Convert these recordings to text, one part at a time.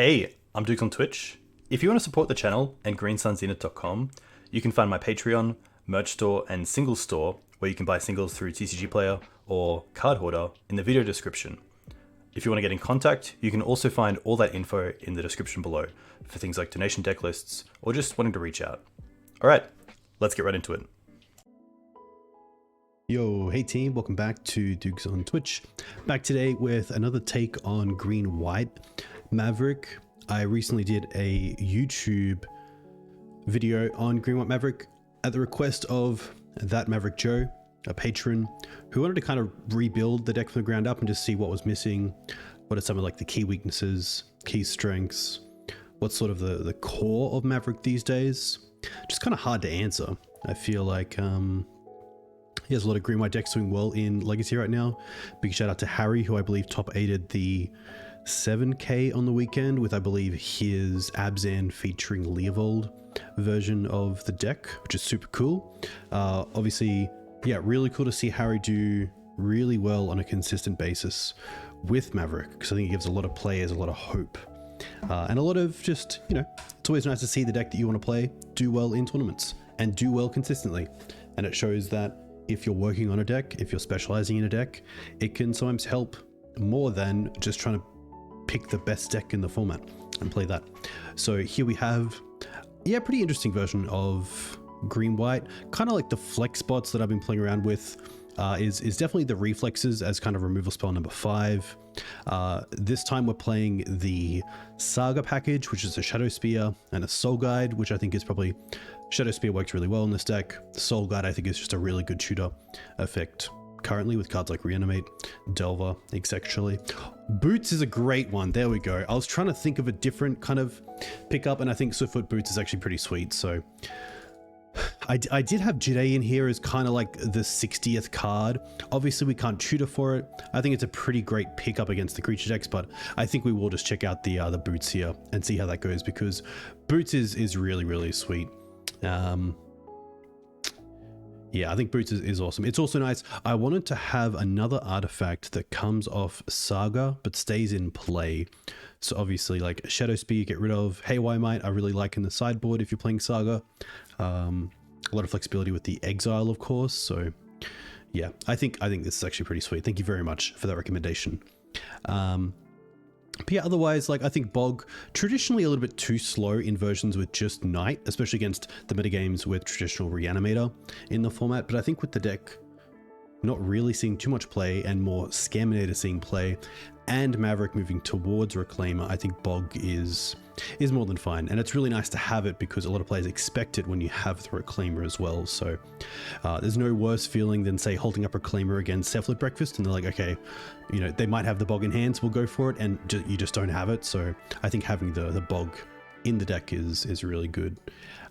Hey, I'm Duke on Twitch. If you want to support the channel and greensunzenith.com, you can find my Patreon, merch store, and singles store where you can buy singles through TCG Player or Card Hoarder in the video description. If you want to get in contact, you can also find all that info in the description below for things like donation deck lists or just wanting to reach out. Alright, let's get right into it. Yo, hey team, welcome back to Dukes on Twitch. Back today with another take on Green-White Maverick. I recently did a YouTube video on Green-White Maverick at the request of That Maverick Joe, a patron, who wanted to kind of rebuild the deck from the ground up and just see what was missing, what are some of like the key weaknesses, key strengths, what's sort of the core of Maverick these days. Just kind of hard to answer. I feel like he has a lot of green-white decks doing well in Legacy right now. Big shout out to Harry, who I believe top 8'd the 7K on the weekend with, I believe, his Abzan featuring Leovold version of the deck, which is super cool. Obviously, yeah, really cool to see Harry do really well on a consistent basis with Maverick, because I think it gives a lot of players a lot of hope. And a lot of just, you know, it's always nice to see the deck that you want to play do well in tournaments and do well consistently. And it shows that if you're working on a deck, if you're specializing in a deck, it can sometimes help more than just trying to pick the best deck in the format and play that. So here we have, yeah, pretty interesting version of Green-White. Kind of like the flex spots that I've been playing around with is definitely the reflexes as kind of removal spell number 5. This time we're playing the Saga package, which is a Shadow Spear and a Soul Guide, which I think is probably... Shadow Spear works really well in this deck. Soul Guide, I think, is just a really good shooter effect currently with cards like Reanimate, Delver, etc. Boots is a great one. There we go. I was trying to think of a different kind of pickup, and I think Swiftfoot Boots is actually pretty sweet. So I did have Jitte in here as kind of like the 60th card. Obviously, we can't tutor for it. I think it's a pretty great pickup against the creature decks, but I think we will just check out the Boots here and see how that goes, because Boots is really, really sweet. Yeah, I think Boots is awesome. It's also nice. I wanted to have another artifact that comes off Saga but stays in play. So obviously, like Shadow Spear, get rid of. Haywire Might, I really like in the sideboard if you're playing Saga. A lot of flexibility with the Exile, of course. So yeah, I think this is actually pretty sweet. Thank you very much for that recommendation. But yeah, otherwise, like, I think Bog, traditionally a little bit too slow in versions with just Knight, especially against the metagames with traditional Reanimator in the format. But I think with the deck not really seeing too much play and more Scaminator seeing play, and Maverick moving towards Reclaimer, I think Bog is more than fine. And it's really nice to have it because a lot of players expect it when you have the Reclaimer as well. So there's no worse feeling than, say, holding up Reclaimer against Cephalid Breakfast and they're like, okay, you know, they might have the Bog in hands, we'll go for it, and you just don't have it. So I think having the Bog in the deck is really good.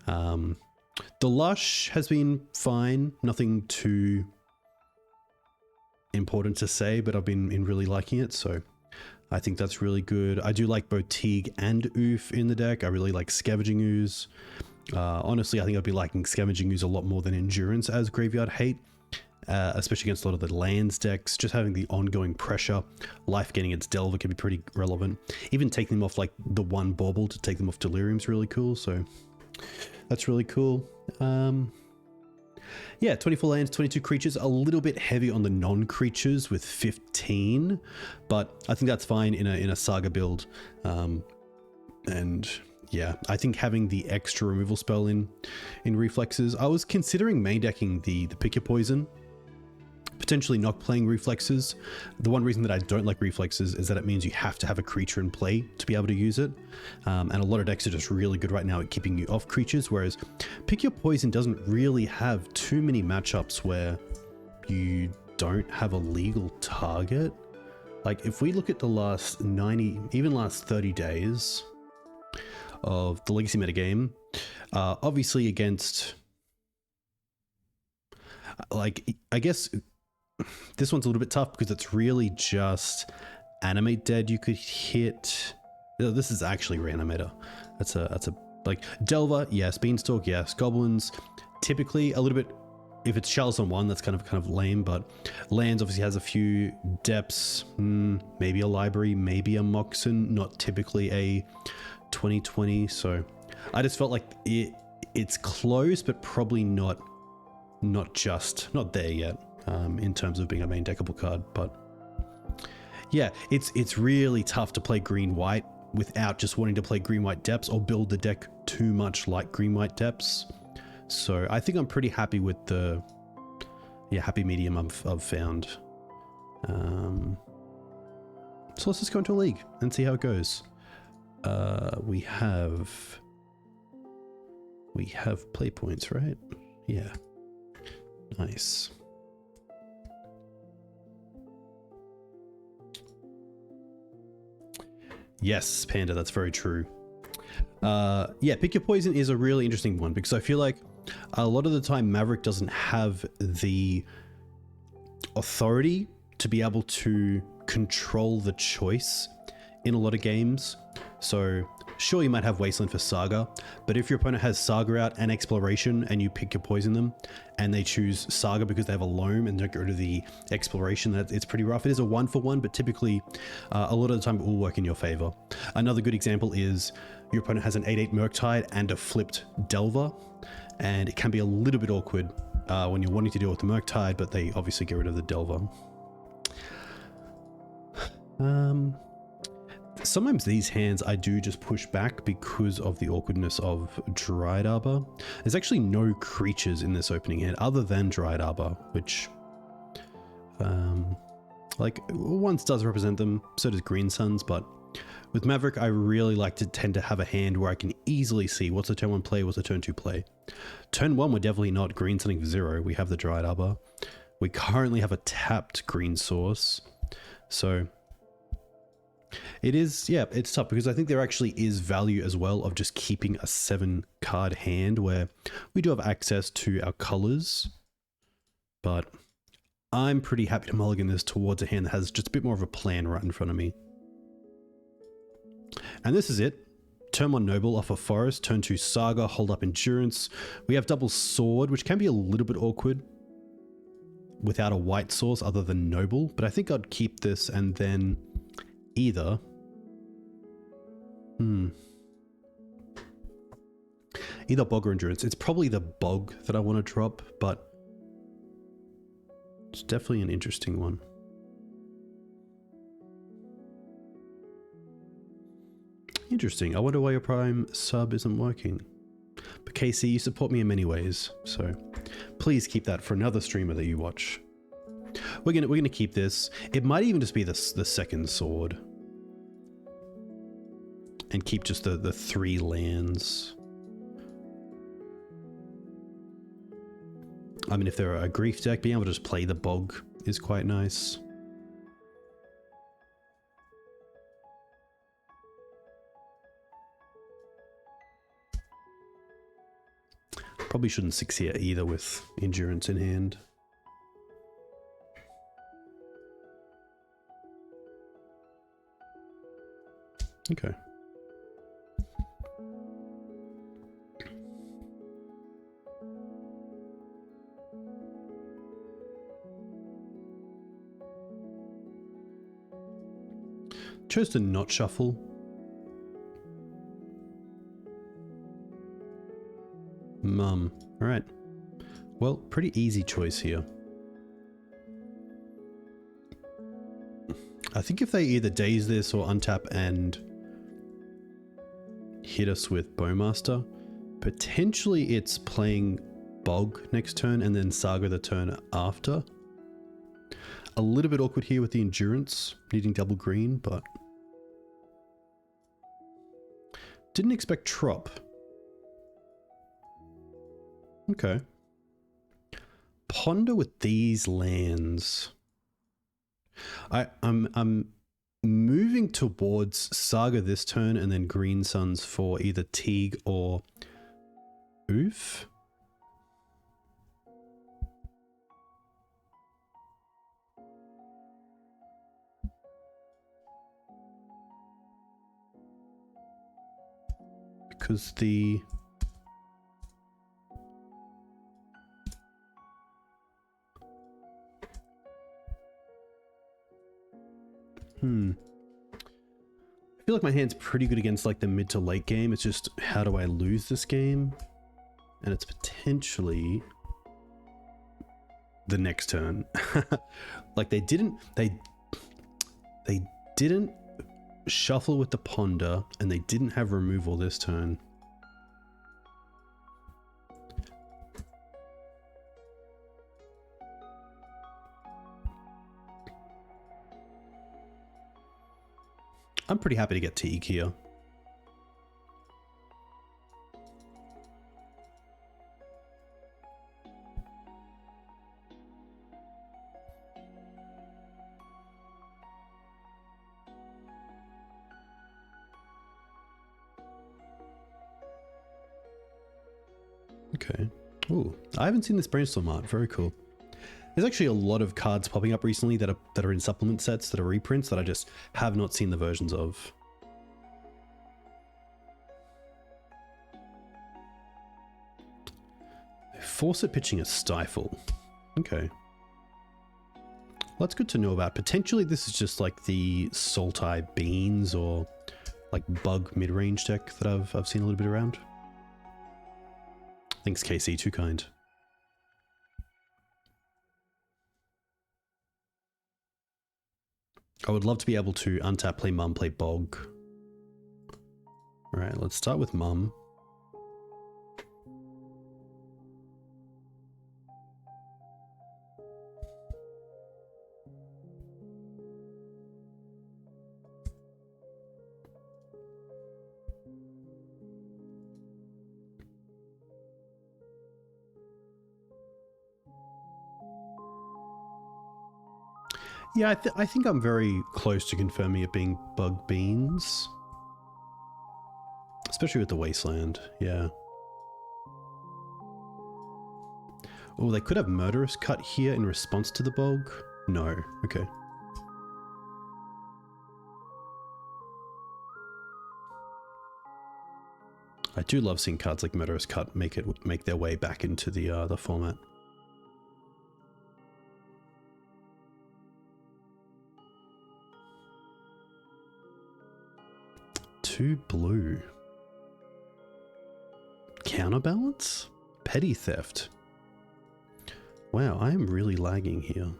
The Lush has been fine, nothing too important to say, but I've been really liking it, so I think that's really good. I do like both Teeg and Ouphe in the deck. I really like Scavenging Ooze. Honestly, I think I'd be liking Scavenging Ooze a lot more than Endurance as Graveyard Hate, especially against a lot of the lands decks. Just having the ongoing pressure, life getting its Delver can be pretty relevant. Even taking them off like the one Bauble to take them off Delirium is really cool, so that's really cool. Yeah, 24 lands, 22 creatures, a little bit heavy on the non-creatures with 15, but I think that's fine in a Saga build. And yeah, I think having the extra removal spell in reflexes, I was considering main decking the Pick Your Poison, potentially not playing reflexes. The one reason that I don't like reflexes is that it means you have to have a creature in play to be able to use it. And a lot of decks are just really good right now at keeping you off creatures, whereas Pick Your Poison doesn't really have too many matchups where you don't have a legal target. Like if we look at the last 90, even last 30 days of the Legacy metagame, obviously against, like, I guess this one's a little bit tough because it's really just Animate Dead you could hit. This is actually Reanimator. That's a like Delver, yes. Beanstalk, yes. Goblins, typically a little bit if it's Chalice on 1, that's kind of lame, but lands obviously has a few depths, maybe a library, maybe a Moxen, not typically a 2020, so I just felt like it's close, but probably not there yet, in terms of being a main deckable card. But yeah, it's really tough to play green-white without just wanting to play green-white depths or build the deck too much like green-white depths. So I think I'm pretty happy with the happy medium I've found. So let's just go into a league and see how it goes. We have play points, right? Yeah. Nice. Yes, Panda, that's very true. Yeah, Pick Your Poison is a really interesting one because I feel like a lot of the time Maverick doesn't have the authority to be able to control the choice in a lot of games. So sure, you might have Wasteland for Saga, but if your opponent has Saga out and Exploration and you Pick Your Poison them and they choose Saga because they have a Loam and don't get rid of the Exploration, it's pretty rough. It is a 1-for-1, but typically a lot of the time it will work in your favor. Another good example is your opponent has an 8/8 Murktide and a flipped Delver, and it can be a little bit awkward when you're wanting to deal with the Murktide, but they obviously get rid of the Delver. Sometimes these hands I do just push back because of the awkwardness of Dryad Arbor. There's actually no creatures in this opening hand other than Dryad Arbor, which like once does represent them, so does Green Suns, but with Maverick I really like to tend to have a hand where I can easily see what's a turn 1 play, what's a turn 2 play. Turn 1 we're definitely not Green Sunning for 0, we have the Dryad Arbor. We currently have a tapped green source, so it is, yeah, it's tough because I think there actually is value as well of just keeping a 7-card hand where we do have access to our colors, but I'm pretty happy to mulligan this towards a hand that has just a bit more of a plan right in front of me. And this is it. Turn 1 Noble off a Forest, turn 2 Saga, hold up Endurance. We have double Sword, which can be a little bit awkward without a white source other than Noble, but I think I'd keep this and then either Bog or Endurance. It's probably the Bog that I want to drop, but it's definitely an interesting one. Interesting. I wonder why your Prime sub isn't working. But Casey, you support me in many ways, so please keep that for another streamer that you watch. We're gonna keep this. It might even just be the second sword. And keep just the 3 lands. I mean, if they're a grief deck, being able to just play the Bog is quite nice. Probably shouldn't 6 here either with Endurance in hand. Okay. Chose to not shuffle. Alright. Well, pretty easy choice here. I think if they either daze this or untap and hit us with Bowmaster, potentially it's playing Bog next turn and then Saga the turn after. A little bit awkward here with the Endurance, needing double green, but didn't expect Trop. Okay. Ponder with these lands. I'm moving towards Saga this turn and then Green Suns for either Teeg or Ouphe. Because the feel like my hand's pretty good against like the mid to late game. It's just, how do I lose this game? And it's potentially the next turn. Like they didn't shuffle with the ponder, and they didn't have removal this turn. I'm pretty happy to get Teeg here. Okay. Ooh, I haven't seen this brainstorm art. Very cool. There's actually a lot of cards popping up recently that are in supplement sets that are reprints that I just have not seen the versions of. Force it pitching a Stifle. Okay. Well, that's good to know about. Potentially this is just like the Sultai Beans or like Bug Midrange deck that I've seen a little bit around. Thanks KC, too kind. I would love to be able to untap, play Mum, play Bog. Alright, let's start with Mum. Yeah, I think I'm very close to confirming it being Bug Beans. Especially with the Wasteland, yeah. Oh, they could have Murderous Cut here in response to the Bog? No, okay. I do love seeing cards like Murderous Cut make their way back into the format. 2 blue. Counterbalance? Petty Theft. Wow, I am really lagging here.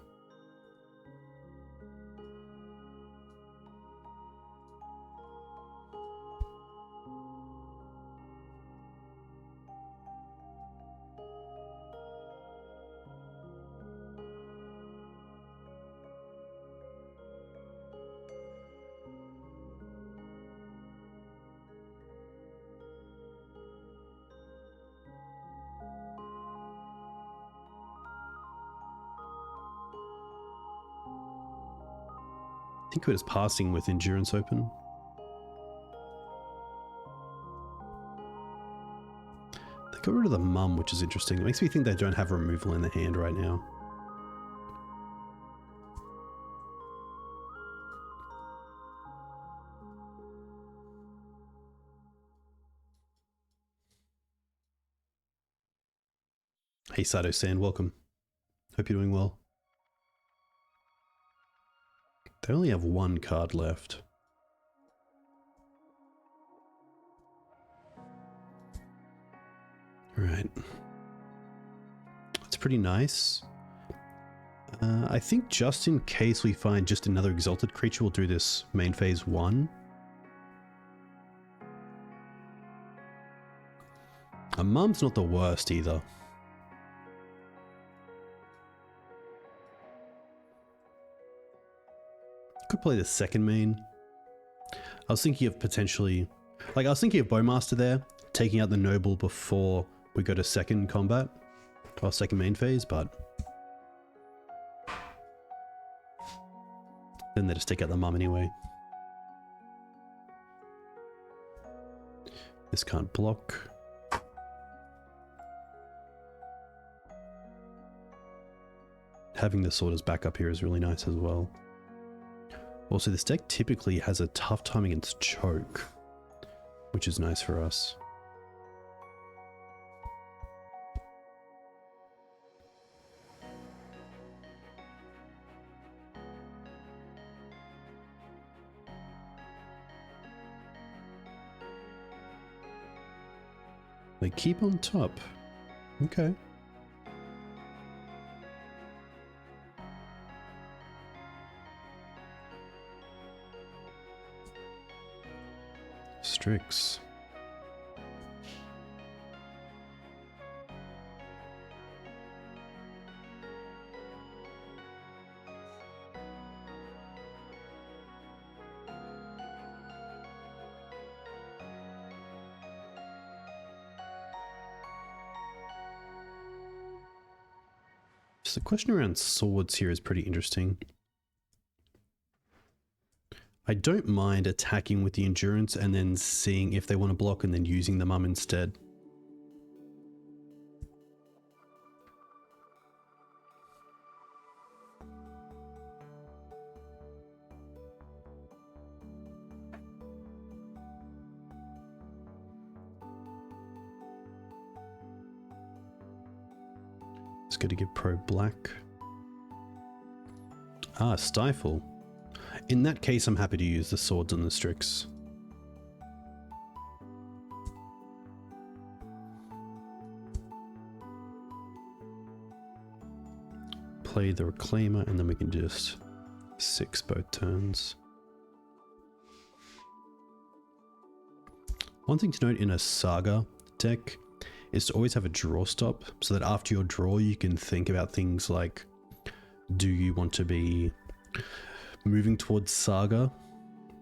I think it was passing with Endurance open. They got rid of the Mum, which is interesting. It makes me think they don't have removal in their hand right now. Hey Sato-san, welcome. Hope you're doing well. They only have 1 card left. Right. That's pretty nice. I think just in case we find just another Exalted creature, we'll do this main phase 1. A Mum's not the worst either. Could play the second main. I was thinking of potentially... Like, I was thinking of Bowmaster there, taking out the Noble before we go to second combat. Or second main phase, but... then they just take out the Mum anyway. This can't block. Having the Sword as backup here is really nice as well. Also, this deck typically has a tough time against Choke, which is nice for us. They keep on top. Okay. Strix. So the question around swords here is pretty interesting. I don't mind attacking with the endurance and then seeing if they want to block and then using the mum instead. It's good to give pro black. Ah, Stifle. In that case, I'm happy to use the swords on the Strix. Play the Reclaimer and then we can just 6 both turns. One thing to note in a Saga deck is to always have a draw stop so that after your draw you can think about things like, do you want to be moving towards Saga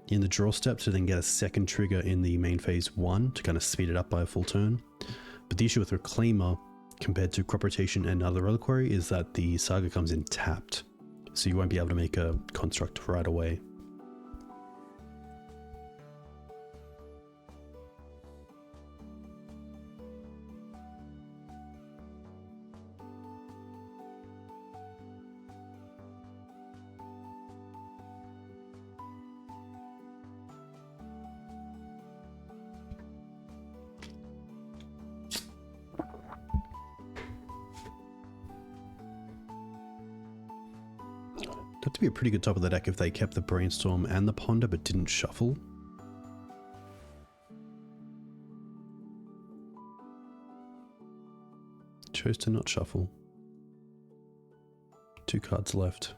in the draw step to then get a second trigger in the main phase 1 to kind of speed it up by a full turn. But the issue with Reclaimer compared to Crop Rotation and other Reliquary is that the Saga comes in tapped, so you won't be able to make a construct right away. That'd to be a pretty good top of the deck if they kept the Brainstorm and the Ponder but didn't shuffle. Chose to not shuffle. 2 cards left.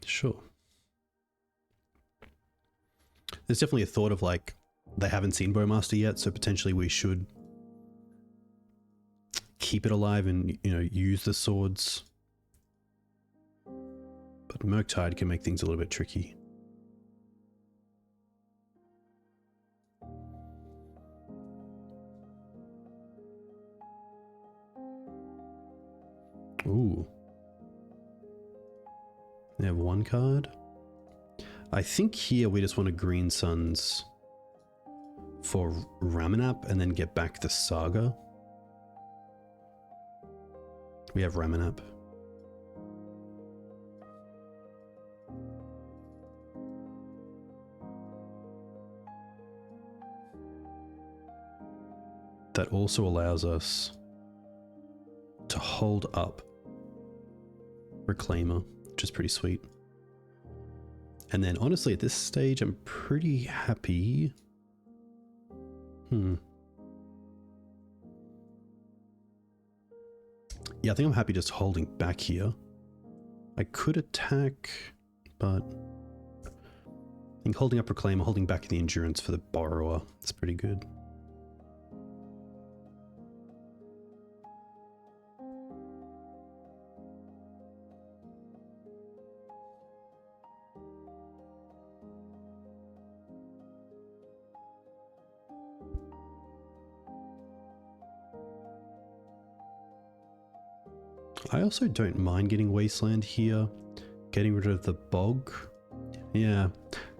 Sure. There's definitely a thought of like, they haven't seen Bowmaster yet, so potentially we should keep it alive and, you know, use the swords. But Murktide can make things a little bit tricky. Ooh. They have 1 card. I think here we just want to Green Suns for Ramunap and then get back the Saga. We have Ramunap. That also allows us to hold up Reclaimer, which is pretty sweet. And then honestly at this stage I'm pretty happy. Yeah, I think I'm happy just holding back here. I could attack, but I think holding up Reclaimer, holding back the Endurance for the Borrower is pretty good. I also don't mind getting Wasteland here, getting rid of the Bog. Yeah,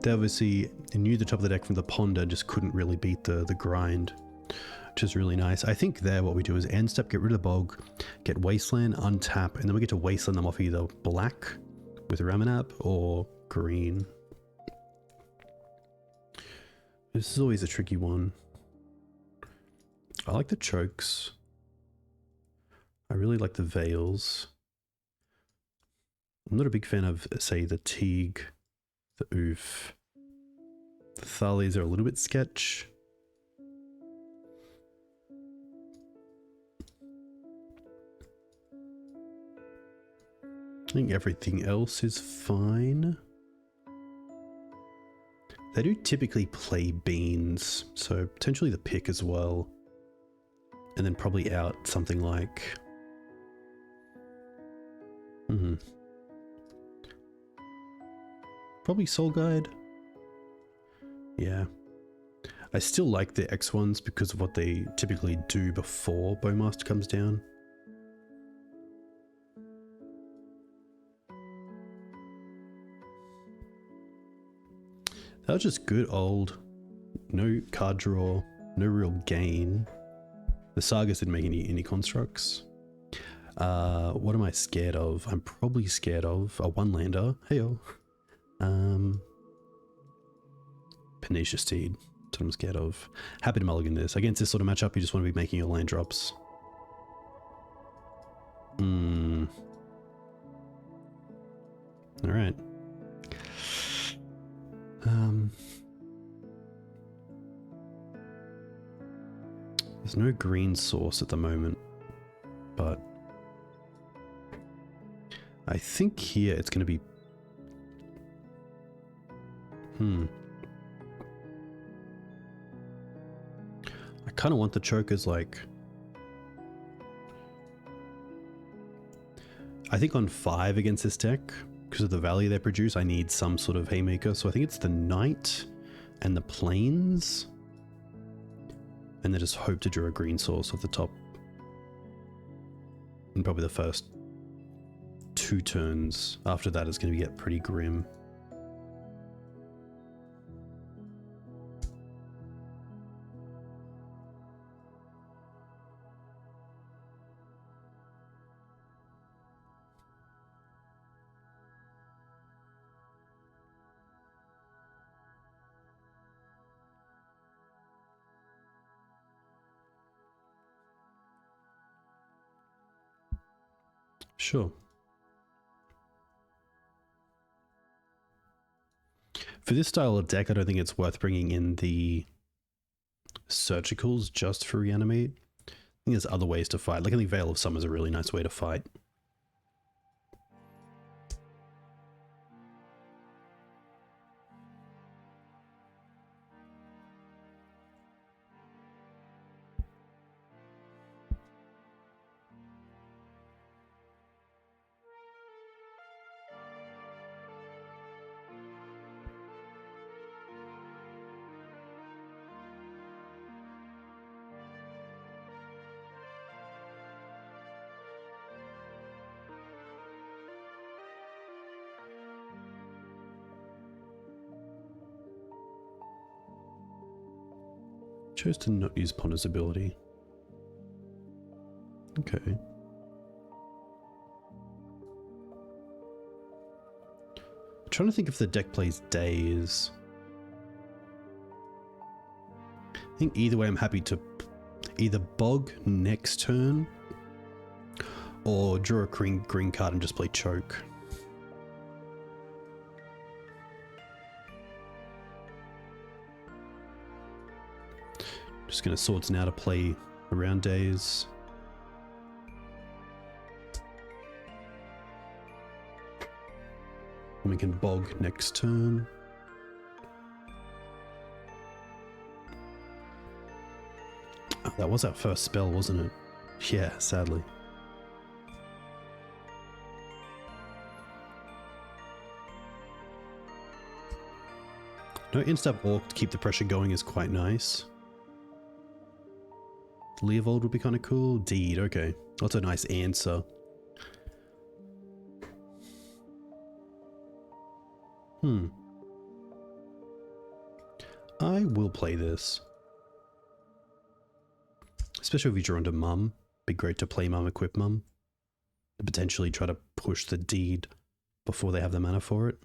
they obviously knew the top of the deck from the Ponder, just couldn't really beat the grind, which is really nice. I think there what we do is end step, get rid of the Bog, get Wasteland, untap, and then we get to Wasteland them off either black with Ramunap or green. This is always a tricky one. I like the chokes. I really like the veils. I'm not a big fan of, say, the Teeg, the Ouphe. The Thalias are a little bit sketch. I think everything else is fine. They do typically play beans, so potentially the pick as well. And then probably out something like... Probably Soul Guide. Yeah. I still like the X ones because of what they typically do before Bowmaster comes down. That was just good old, no card draw, no real gain. The Sagas didn't make any constructs. What am I scared of? I'm probably scared of a one-lander. Heyo. Pernicious Steed. That's what I'm scared of. Happy to mulligan this. Against this sort of matchup, you just want to be making your land drops. Alright. There's no green source at the moment, but I think here it's going to be... I kind of want the chokers, like... I think on 5 against this deck, because of the value they produce, I need some sort of haymaker. So I think it's the Knight and the Plains. And then just hope to draw a green source off the top. And probably the first 2 turns. After that, it's going to get pretty grim. Sure. For this style of deck, I don't think it's worth bringing in the Surgicals just for reanimate. I think there's other ways to fight. Like, I think Veil of Summer is a really nice way to fight. Chose to not use Ponder's ability. Okay. I'm trying to think if the deck plays Days. I think either way I'm happy to either Bog next turn or draw a green card and just play Choke. Just going to Swords now to play around Days. And we can Bog next turn. Oh, that was our first spell, wasn't it? Yeah, sadly. No insta Orc to keep the pressure going is quite nice. Leovold would be kind of cool. Deed, okay. That's a nice answer. I will play this. Especially if you draw into Mum. Be great to play Mum, equip Mum. And potentially try to push the Deed before they have the mana for it.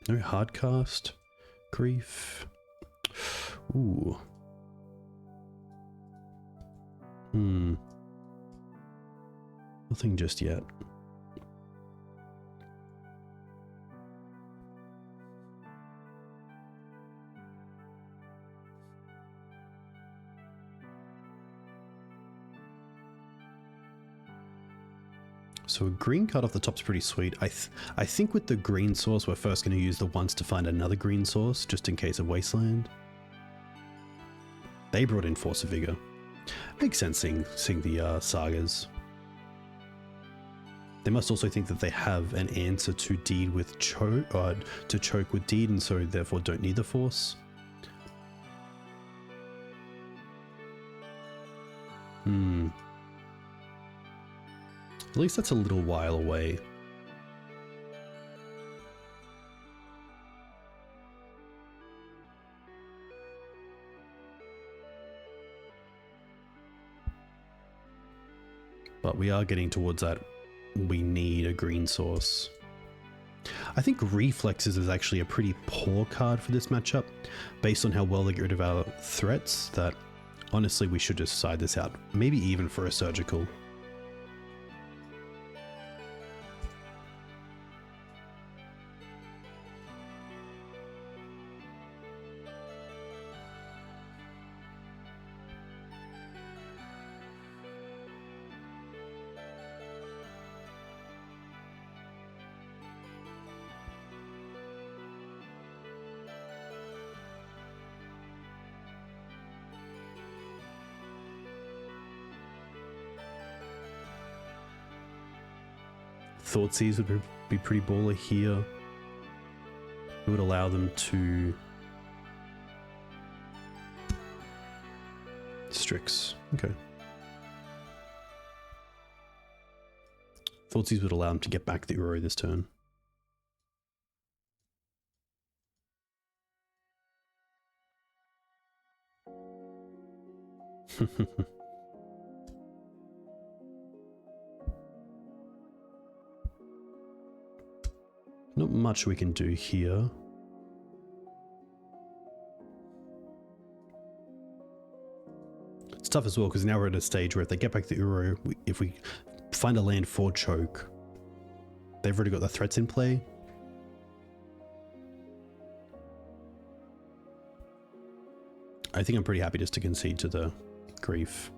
No hardcast. Grief. Ooh. Nothing just yet. So a green card off the top is pretty sweet. I think with the green source, we're first going to use the once to find another green source, just in case of Wasteland. They brought in Force of Vigor. Makes sense seeing the Sagas. They must also think that they have an answer to Deed with choke, to choke with Deed, and so therefore don't need the Force. At least that's a little while away. But we are getting towards that. We need a green source. I think Reflexes is actually a pretty poor card for this matchup, based on how well they get rid of our threats, that honestly we should just side this out. Maybe even for a Surgical. Thoughtseize would be pretty baller here. It would allow them to Strix. Okay. Thoughtseize would allow them to get back the Uro this turn. Not much we can do here. It's tough as well because now we're at a stage where if they get back the Uro, if we find a land for choke, they've already got the threats in play. I think I'm pretty happy just to concede to the Grief.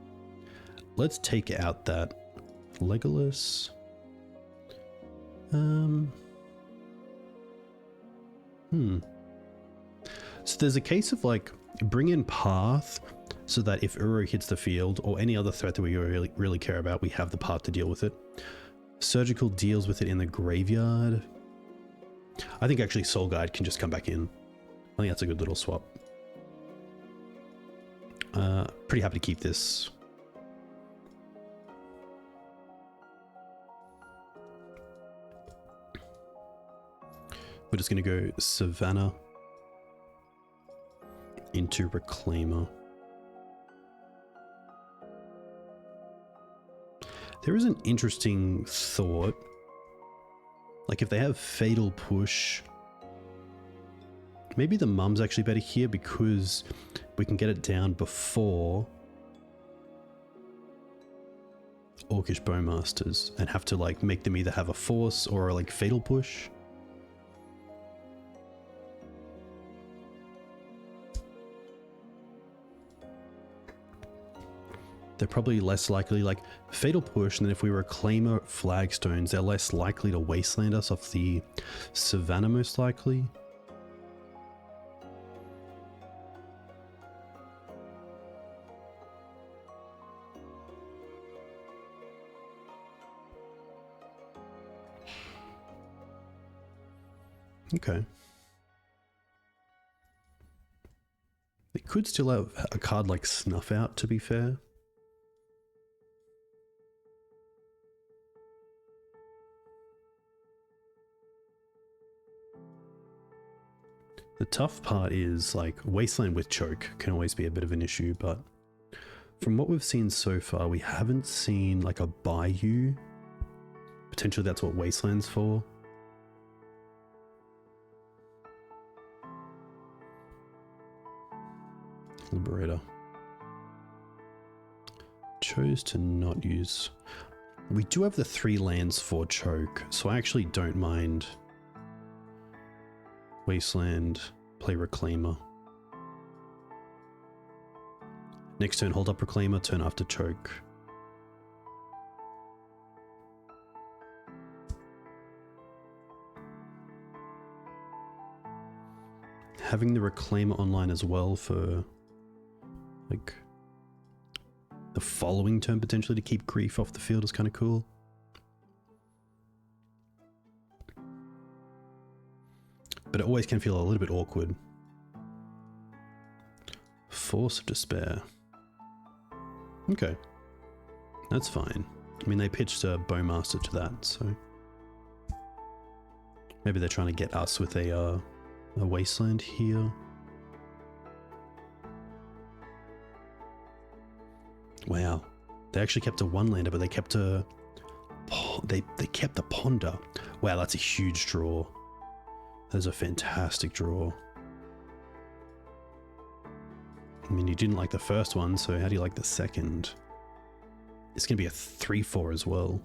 Let's take out that Legolas. So there's a case of like bring in Path so that if Uro hits the field or any other threat that we really care about, we have the Path to deal with it. Surgical deals with it in the graveyard. I think actually Soul Guide can just come back in. I think that's a good little swap. Pretty happy to keep this. We're just going to go Savannah into Reclaimer. There is an interesting thought. Like if they have Fatal Push, maybe the Mum's actually better here because we can get it down before Orcish Bowmasters and have to like make them either have a Force or a like Fatal Push. They're probably less likely, like Fatal Push, and then if we Reclaimer Flagstones, they're less likely to Wasteland us off the Savannah, most likely. Okay. They could still have a card like Snuff Out, to be fair. The tough part is like Wasteland with choke can always be a bit of an issue, but from what we've seen so far, we haven't seen like a Bayou. Potentially that's what Wasteland's for. Liberator. Chose to not use. We do have the 3 lands for choke, so I actually don't mind. Wasteland, play Reclaimer. Next turn, hold up Reclaimer, turn after choke. Having the Reclaimer online as well for, like, the following turn potentially to keep Grief off the field is kind of cool. But it always can feel a little bit awkward. Force of Despair. Okay. That's fine. I mean, they pitched a Bowmaster to that, so... maybe they're trying to get us with a Wasteland here. Wow, they actually kept a 1-lander, but they kept a they kept the Ponder. Wow, that's a huge draw. That's a fantastic draw. I mean, you didn't like the first one, so how do you like the second? It's gonna be a 3/4 as well.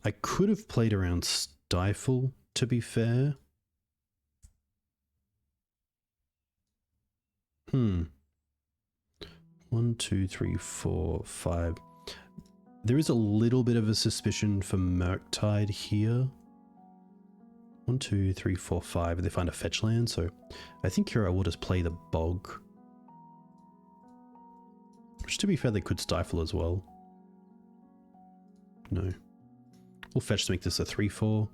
I could have played around Stifle, to be fair. 1, 2, 3, 4, 5. There is a little bit of a suspicion for Murktide here. 1, 2, 3, 4, 5, and they find a fetch land, so I think here I will just play the Bog. Which, to be fair, they could Stifle as well. No. We'll fetch to make this a 3/4.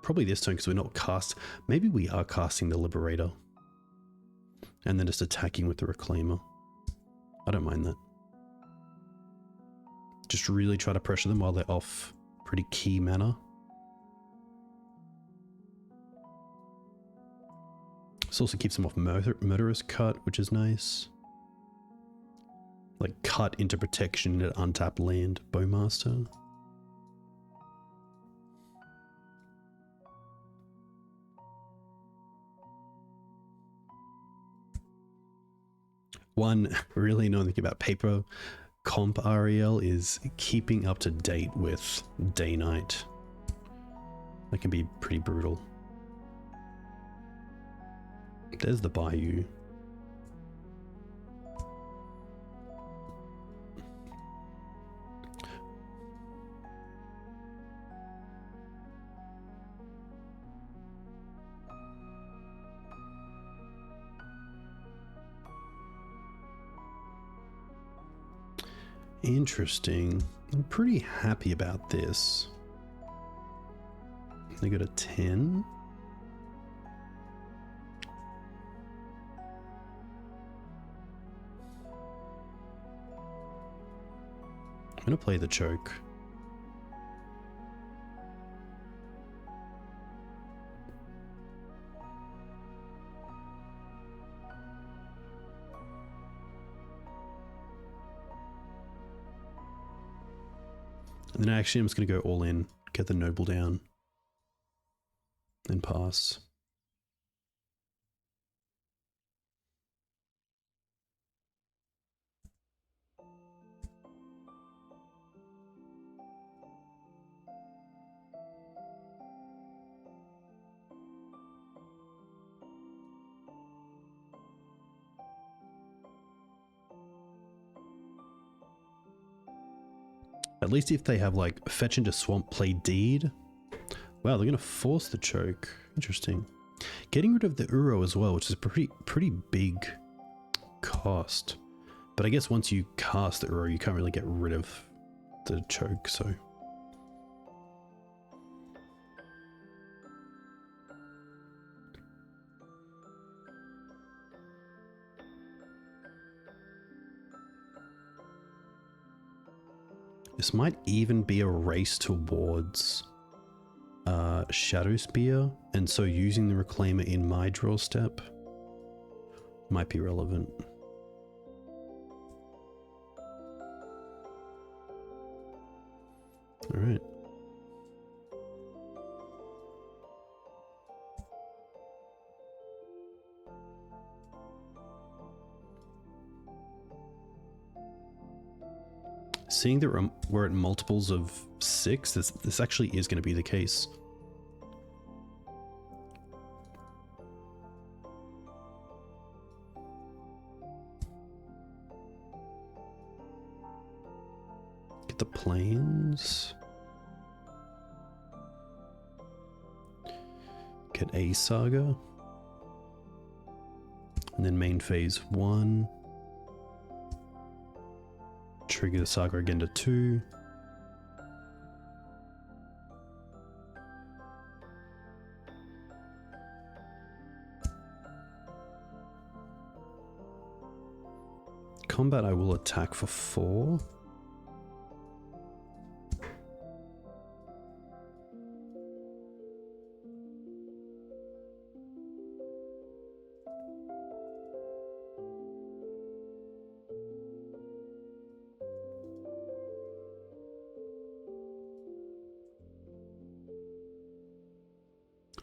Probably this turn because we're not cast. Maybe we are casting the Liberator. And then just attacking with the Reclaimer. I don't mind that. Just really try to pressure them while they're off pretty key mana. This also keeps them off Murderous Cut, which is nice. Like, cut into protection at untapped land, Bowmaster. One really annoying thing about paper comp REL is keeping up to date with day-night. That can be pretty brutal. There's the Bayou. Interesting. I'm pretty happy about this. They got a 10. I'm gonna play the choke. And then actually I'm just going to go all in, get the Noble down, and pass. At least if they have like fetch into swamp, play deed. Wow, they're gonna force the choke. Interesting. Getting rid of the Uro as well, which is a pretty big cost. But I guess once you cast the Uro, you can't really get rid of the choke, so. This might even be a race towards Shadow Spear, and so using the Reclaimer in my draw step might be relevant. All right. Seeing that we're at multiples of 6, this actually is going to be the case. Get the plains. Get a Saga. And then main phase 1. Trigger the Saga again to 2. Combat I will attack for 4.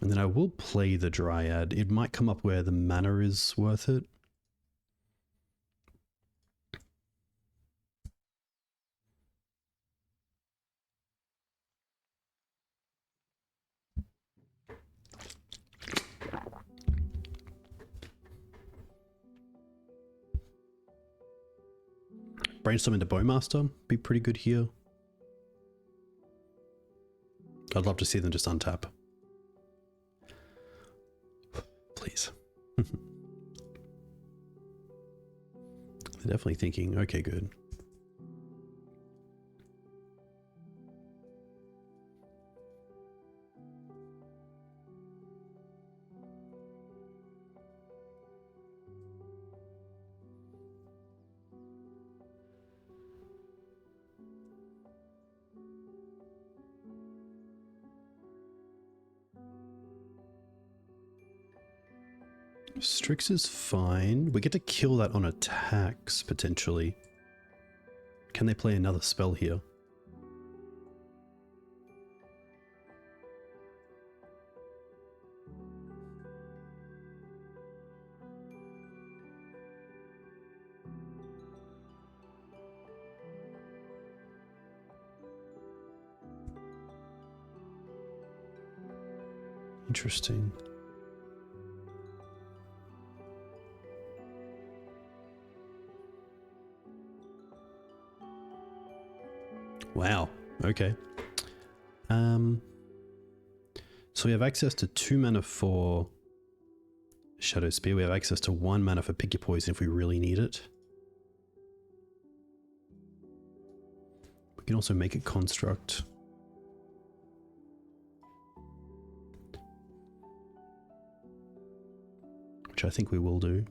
And then I will play the Dryad. It might come up where the mana is worth it. Brainstorm into Bowmaster. Be pretty good here. I'd love to see them just untap. Please. They're definitely thinking, okay, good. Strix is fine. We get to kill that on attacks, potentially. Can they play another spell here? Interesting. Wow. Okay. So we have access to 2 mana for Shadow Spear. We have access to 1 mana for Pick Your Poison if we really need it. We can also make it Construct. Which I think we will do.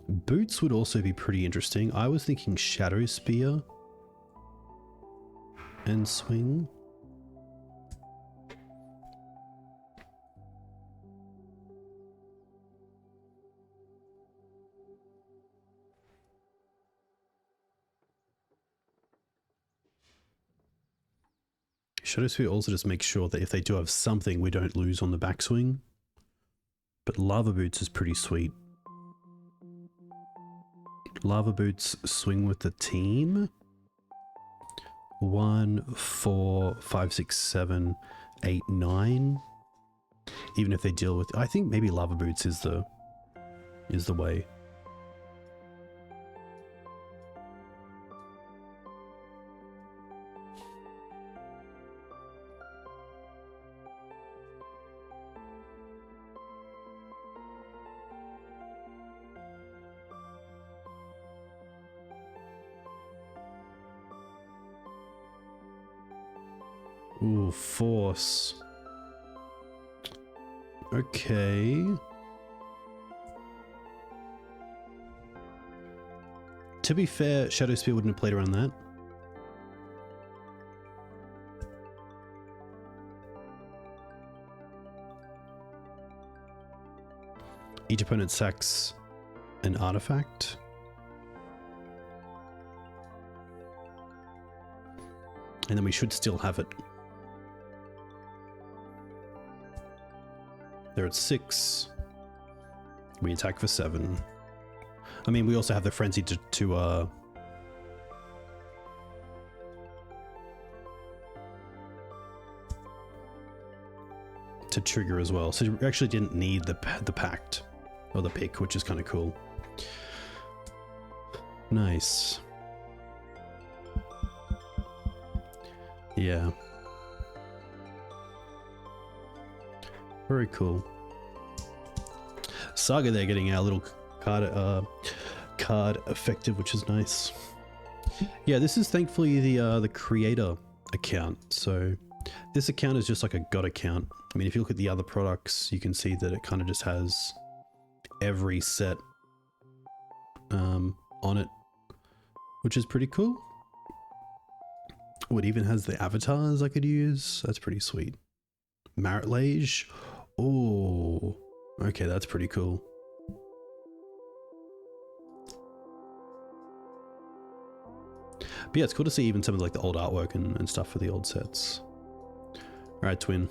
Boots would also be pretty interesting. I was thinking Shadow Spear and swing. Shadow Spear also just makes sure that if they do have something, we don't lose on the backswing. But Lava Boots is pretty sweet. Lava Boots swing with the team. 1, 4, 5, 6, 7, 8, 9. Even if they deal with, I think maybe Lava Boots is the way. Ooh, Force. Okay. To be fair, Shadow Spear wouldn't have played around that. Each opponent sacks an artifact. And then we should still have it. They're at 6. We attack for 7. I mean, we also have the frenzy to trigger as well. So we actually didn't need the pact or the pick, which is kind of cool. Nice. Yeah. Very cool. Saga, they're getting our little card effective, which is nice. Yeah, this is thankfully the creator account. So this account is just like a god account. I mean, if you look at the other products, you can see that it kind of just has every set on it, which is pretty cool. Oh, it even has the avatars I could use. That's pretty sweet. Marit Lage. Oh, okay, that's pretty cool. But yeah, it's cool to see even some of like the old artwork and stuff for the old sets. All right, Twin.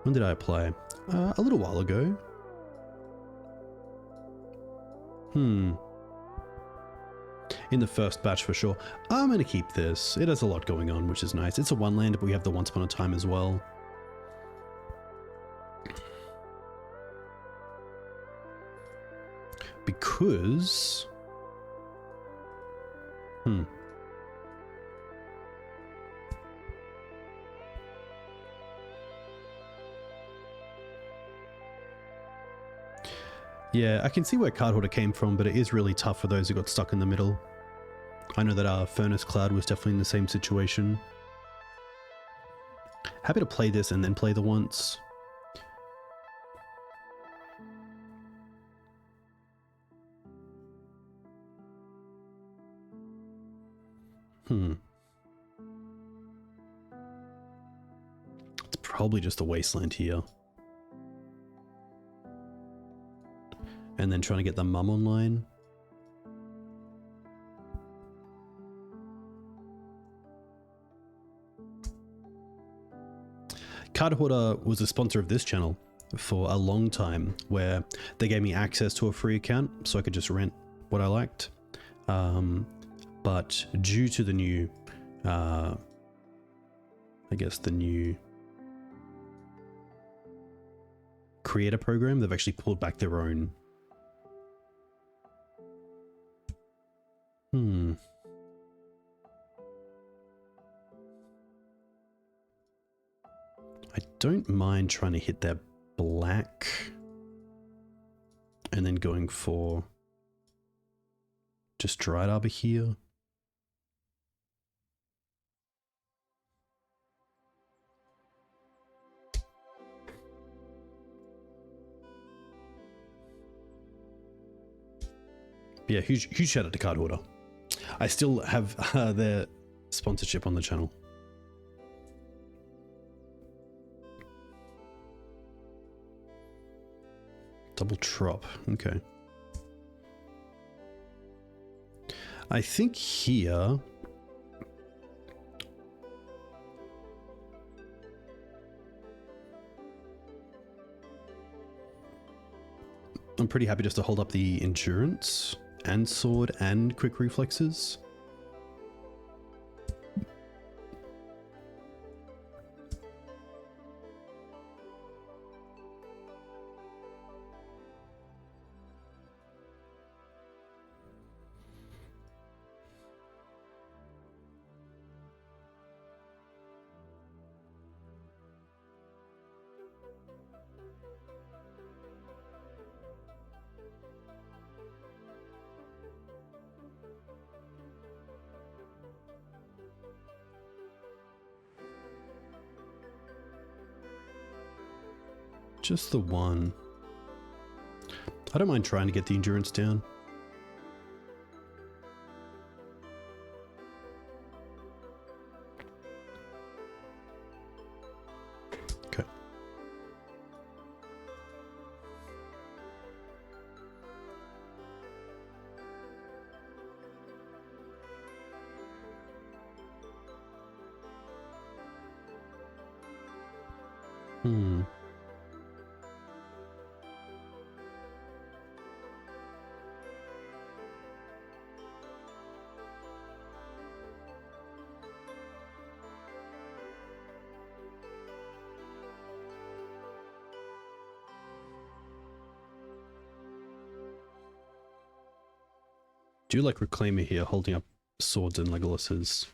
When did I apply? A little while ago. In the first batch for sure. I'm going to keep this. It has a lot going on, which is nice. It's a one-lander, but we have the Once Upon a Time as well. Because... Yeah, I can see where Card Hoarder came from, but it is really tough for those who got stuck in the middle. I know that our Furnace Cloud was definitely in the same situation. Happy to play this and then play the once. It's probably just a Wasteland here. And then trying to get the mum online. Card Hoarder was a sponsor of this channel for a long time, where they gave me access to a free account so I could just rent what I liked. But due to the new, I guess the new creator program, they've actually pulled back their own. I don't mind trying to hit that black and then going for just Dryad Arbor here. Yeah, huge shout out to Card Hoarder. I still have their sponsorship on the channel. Double Trop, okay. I think here... I'm pretty happy just to hold up the Endurance and Sword and Quick Reflexes. Just the one. I don't mind trying to get the endurance down. Okay. Hmm. Do you like Reclaimer here holding up swords and Legolas's?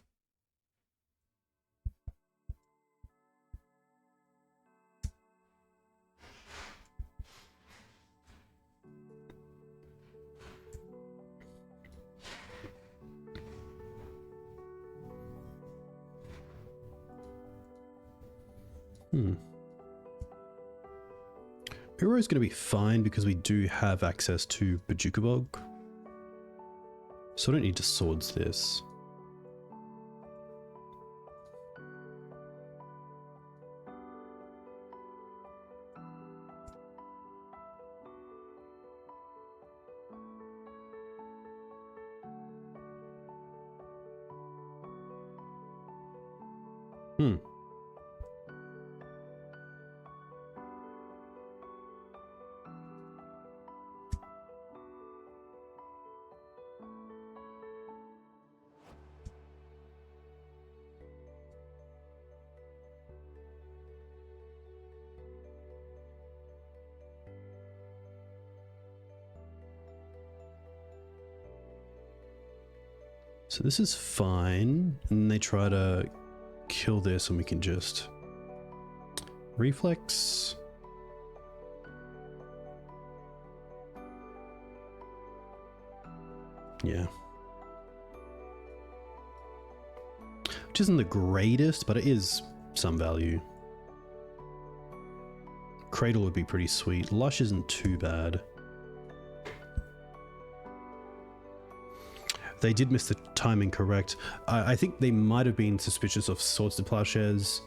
Uro is going to be fine because we do have access to Bojuka Bog. So I don't need to swords this. So this is fine, and they try to kill this and we can just reflex. Yeah. Which isn't the greatest, but it is some value. Cradle would be pretty sweet. Lush isn't too bad. They did miss the timing correct. I think they might have been suspicious of Swords to Plowshares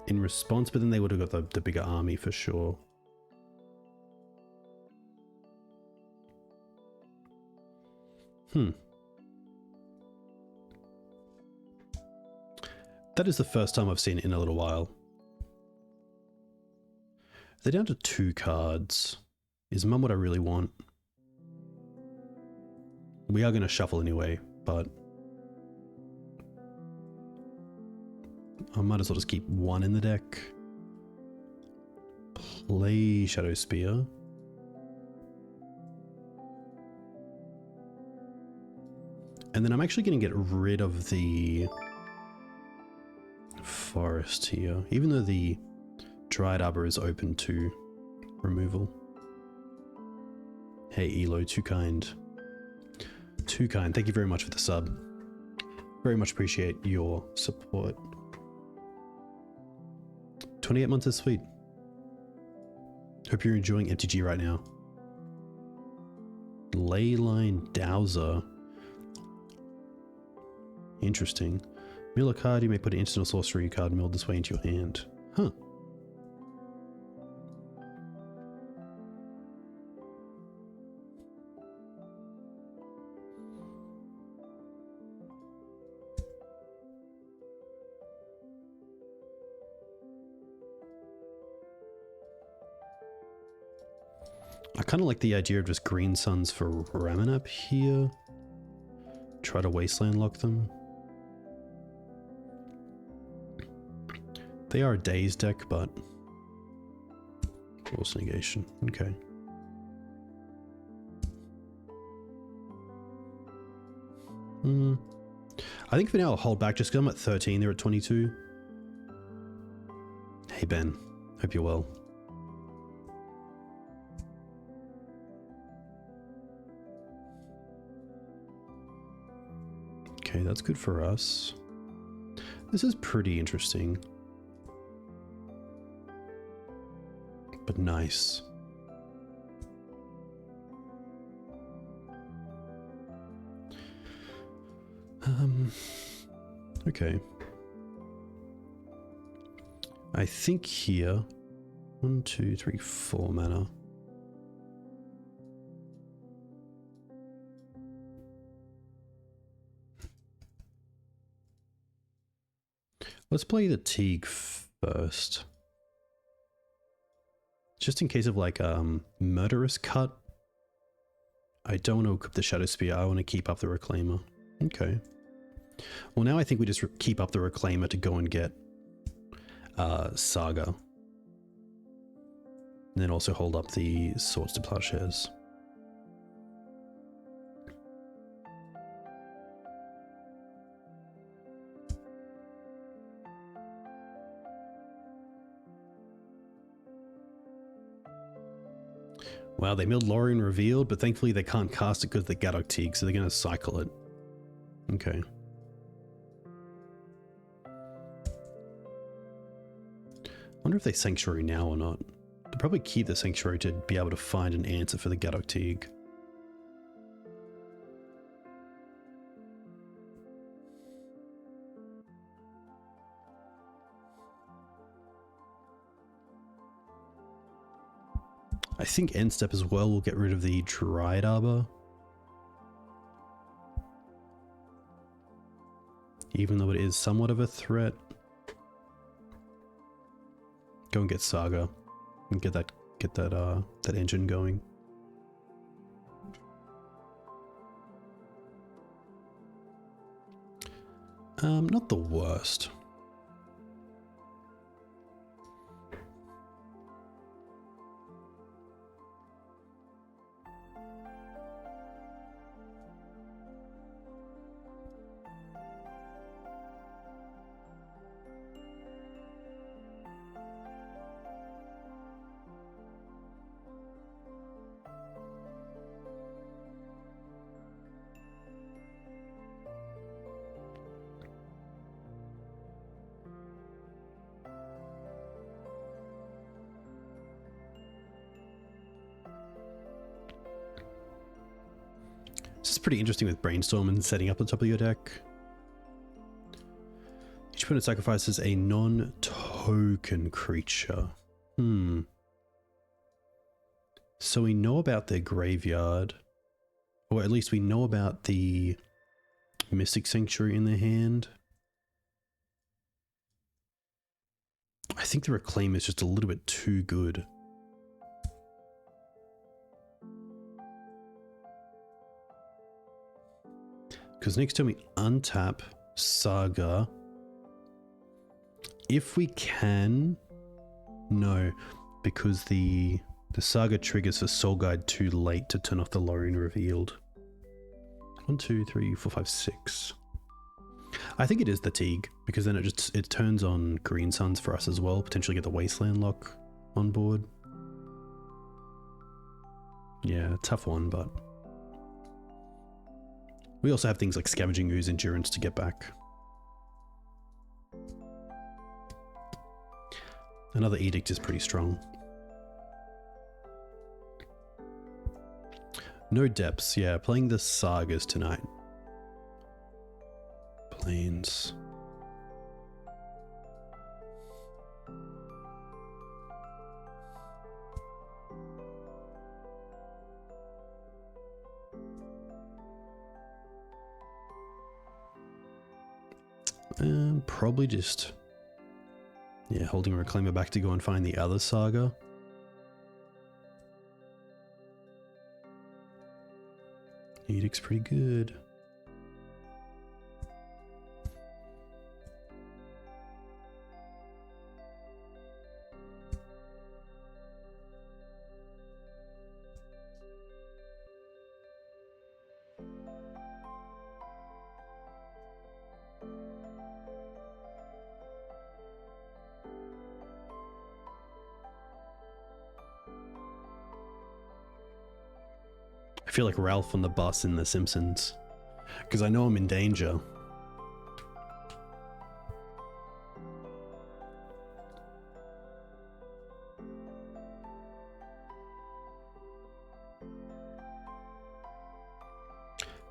in response, but then they would have got the bigger army for sure. That is the first time I've seen it in a little while. They're down to 2 cards. Is Mum what I really want? We are going to shuffle anyway, but I might as well just keep 1 in the deck. Play Shadow Spear. And then I'm actually going to get rid of the forest here, even though the Dryad Arbor is open to removal. Hey Elo, too kind. Too kind. Thank you very much for the sub. Very much appreciate your support. 28 months is sweet. Hope you're enjoying MTG right now. Leyline Dowser. Interesting. Mill a card, you may put an instant or sorcery card milled this way into your hand. Huh. I kind of like the idea of just green suns for Ramunap here. Try to Wasteland lock them. They are a Daze deck, but Force Negation. Okay. I think for now I'll hold back just because I'm at 13, they're at 22. Hey Ben, hope you're well. Okay, that's good for us. This is pretty interesting. But nice. Okay. I think here, 1, 2, 3, 4 mana. Let's play the Teeg first. Just in case of like murderous cut. I don't want to equip the Shadow Spear. I want to keep up the Reclaimer. Okay. Well, now I think we just keep up the Reclaimer to go and get Saga. And then also hold up the Swords to Plowshares. Wow, they milled Lorien Revealed, but thankfully they can't cast it because of the Gaddock Teeg, so they're going to cycle it. Okay. Wonder if they Sanctuary now or not. They'll probably keep the Sanctuary to be able to find an answer for the Gaddock Teeg. I think end step as well will get rid of the Dryad Arbor. Even though it is somewhat of a threat. Go and get Saga and get that engine going. Not the worst. This is pretty interesting with Brainstorm and setting up the top of your deck. Each opponent sacrifices a non-token creature. So we know about their graveyard. Or at least we know about the Mystic Sanctuary in their hand. I think the Reclaim is just a little bit too good. Because next time we untap Saga, if we can, no, because the Saga triggers for Soul Guide too late to turn off the Lorien Revealed. 1, 2, 3, 4, 5, 6. I think it is the Teeg, because then it turns on Green Suns for us as well, potentially get the Wasteland lock on board. Yeah, tough one, but we also have things like Scavenging Ooze Endurance to get back. Another Edict is pretty strong. No depths, yeah, playing the Sagas tonight. Plains. Probably just, yeah, holding a Reclaimer back to go and find the other Saga. Edict's pretty good. I feel like Ralph on the bus in The Simpsons, because I know I'm in danger.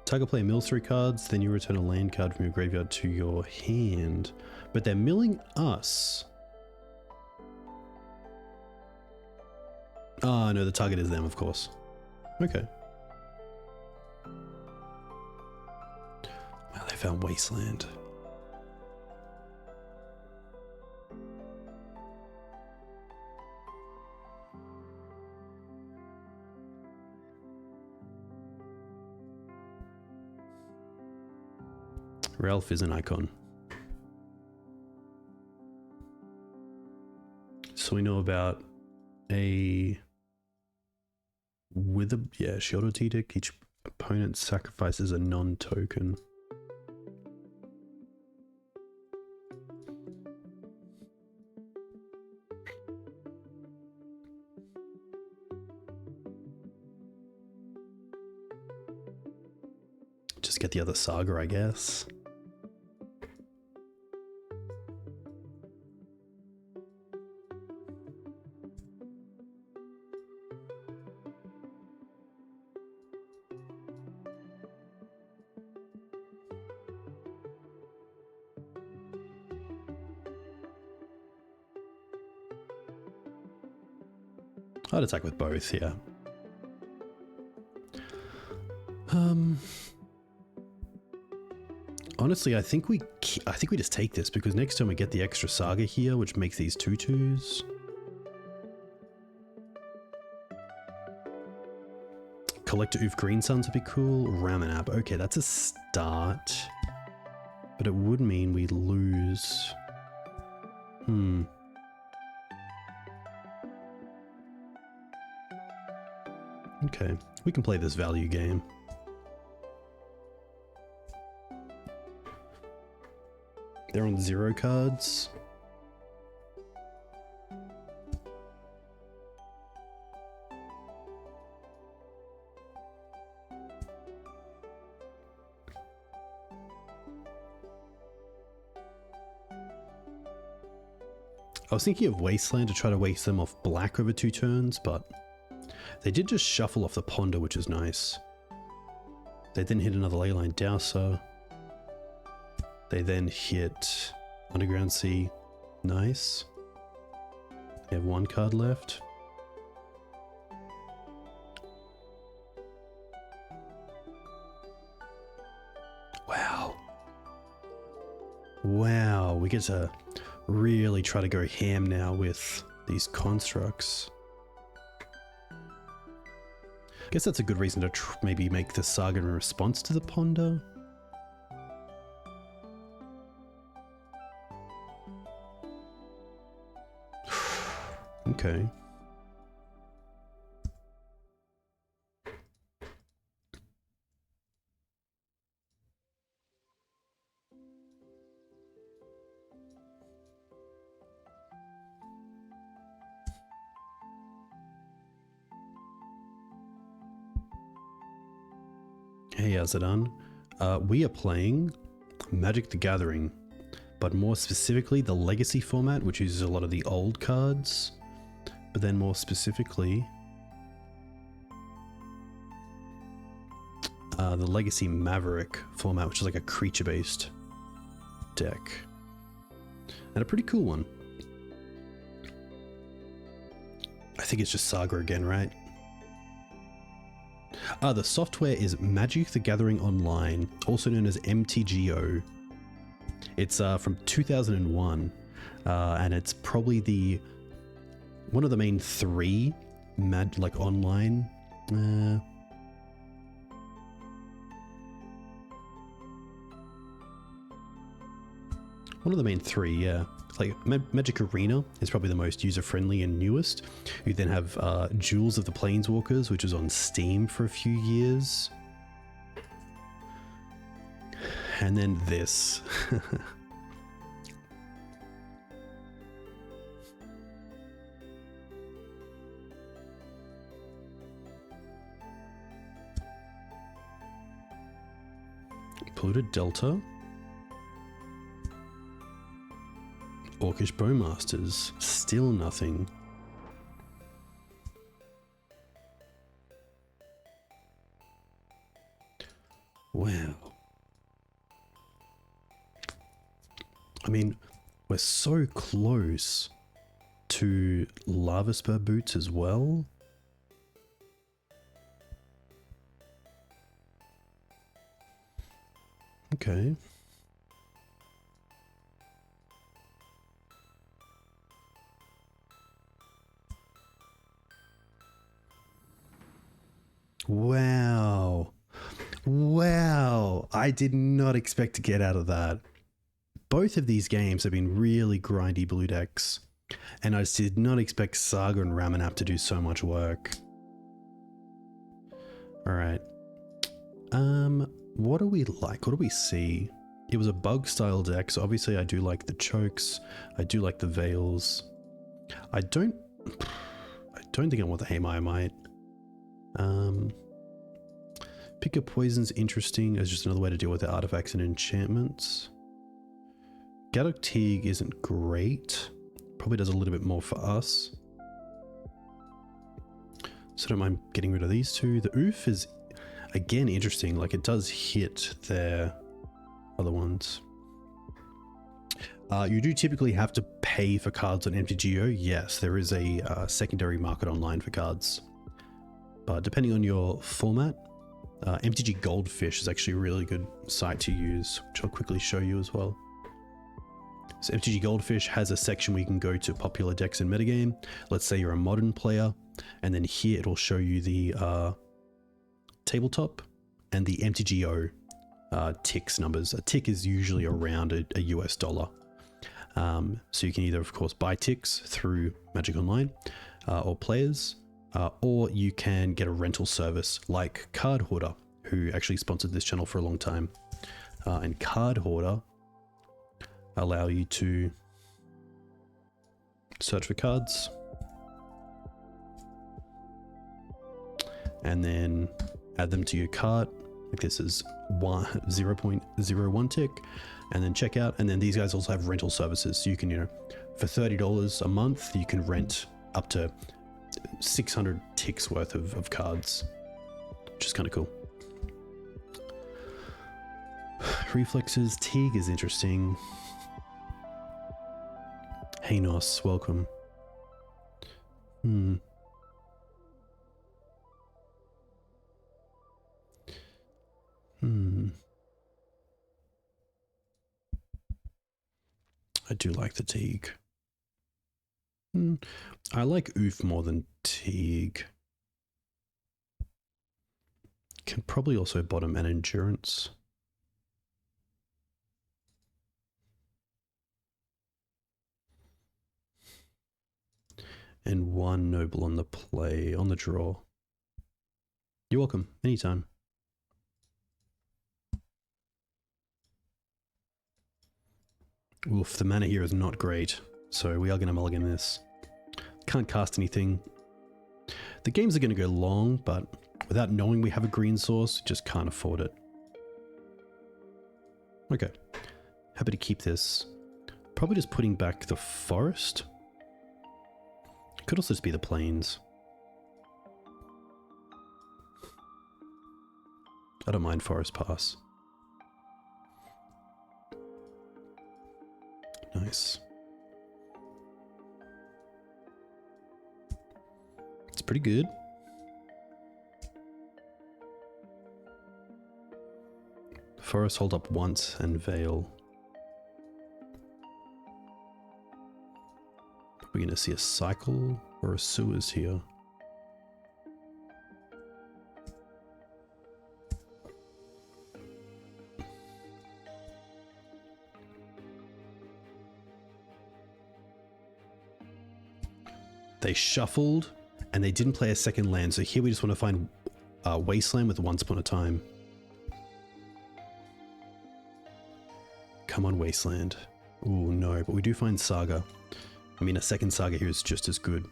Target player mills 3 cards, then you return a land card from your graveyard to your hand. But they're milling us. Ah, no, the target is them, of course. Okay. Wow, they found Wasteland. Ralph is an icon. So we know about a with a Shield Teeg. Each opponent sacrifices a non-token. Just get the other Saga, I guess. I'd attack with both, yeah. Honestly, I think we just take this because next time we get the extra Saga here, which makes these 2/2s. Collector Ouphe Green Suns would be cool. Ramunap. Okay, that's a start. But it would mean we lose. Okay, we can play this value game. They're on 0 cards. I was thinking of Wasteland to try to waste them off black over 2 turns, but they did just shuffle off the Ponder, which is nice. They then hit another Leyline Dowser. They then hit Underground Sea. Nice. They have 1 card left. Wow. Wow, we get to really try to go ham now with these constructs. I guess that's a good reason to maybe make the Saga in response to the Ponder. Okay. Hey, how's it done? We are playing Magic the Gathering, but more specifically the Legacy format, which uses a lot of the old cards. But then more specifically, the Legacy Maverick format, which is like a creature-based deck. And a pretty cool one. I think it's just Saga again, right? The software is Magic the Gathering Online, also known as MTGO. It's from 2001, and it's probably one of the main 3 online one of the main 3, yeah. It's like Magic Arena is probably the most user-friendly and newest. You then have Jewels of the Planeswalkers, which was on Steam for a few years. And then this. Polluted Delta. Orcish Bowmasters, still nothing. Wow. I mean, we're so close to Lava Spur Boots as well. Okay. Wow. Wow. I did not expect to get out of that. Both of these games have been really grindy blue decks, and I just did not expect Saga and Ramunap to do so much work. Alright. What do we like? What do we see? It was a bug style deck, so obviously I do like the chokes. I do like the veils. I don't think I want the Haemai Might. Pick up Poison's interesting as just another way to deal with the artifacts and enchantments. Gaddock Teeg isn't great. Probably does a little bit more for us. So I don't mind getting rid of these two. The Ouphe is, again, interesting. Like, it does hit their other ones. You do typically have to pay for cards on MTGO. Yes, there is a secondary market online for cards. But depending on your format, MTG Goldfish is actually a really good site to use, which I'll quickly show you as well. So MTG Goldfish has a section where you can go to popular decks in metagame. Let's say you're a modern player, and then here it'll show you the tabletop and the MTGO ticks numbers. A tick is usually around a US dollar. So you can either, of course, buy ticks through Magic Online or players, or you can get a rental service like Card Hoarder, who actually sponsored this channel for a long time. And Card Hoarder allow you to search for cards and then add them to your cart. Like this is 0.01 tick, and then check out. And then these guys also have rental services, so you can, you know, for $30 a month you can rent up to 600 ticks worth of cards, which is kind of cool. Reflexes. Teeg is interesting. Haynos, welcome. I do like the Teeg. I like Ouphe more than Teeg. Can probably also bottom an endurance. And one Noble on the play, on the draw. You're welcome, anytime. Oof, the mana here is not great, so we are going to mulligan this. Can't cast anything. The games are going to go long, but without knowing we have a green source, just can't afford it. Okay, happy to keep this. Probably just putting back the forest. Could also just be the plains. I don't mind forest pass. Nice. It's pretty good. Forest hold up once and Veil. We're going to see a cycle or a sewers here. They shuffled and they didn't play a second land, so here we just want to find Wasteland with Once Upon a Time. Come on, Wasteland. Oh no, but we do find Saga. I mean, a second Saga here is just as good.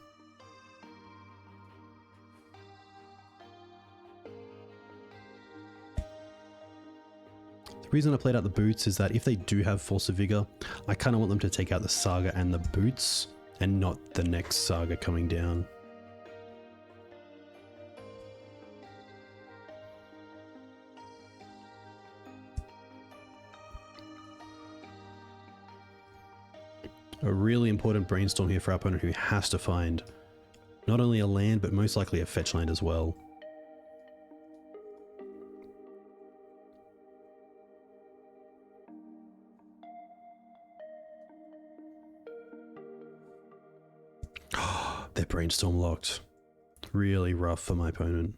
The reason I played out the boots is that if they do have Force of Vigor, I kind of want them to take out the Saga and the boots, and not the next Saga coming down. A really important brainstorm here for our opponent, who has to find not only a land, but most likely a fetch land as well. They're brainstorm locked. Really rough for my opponent.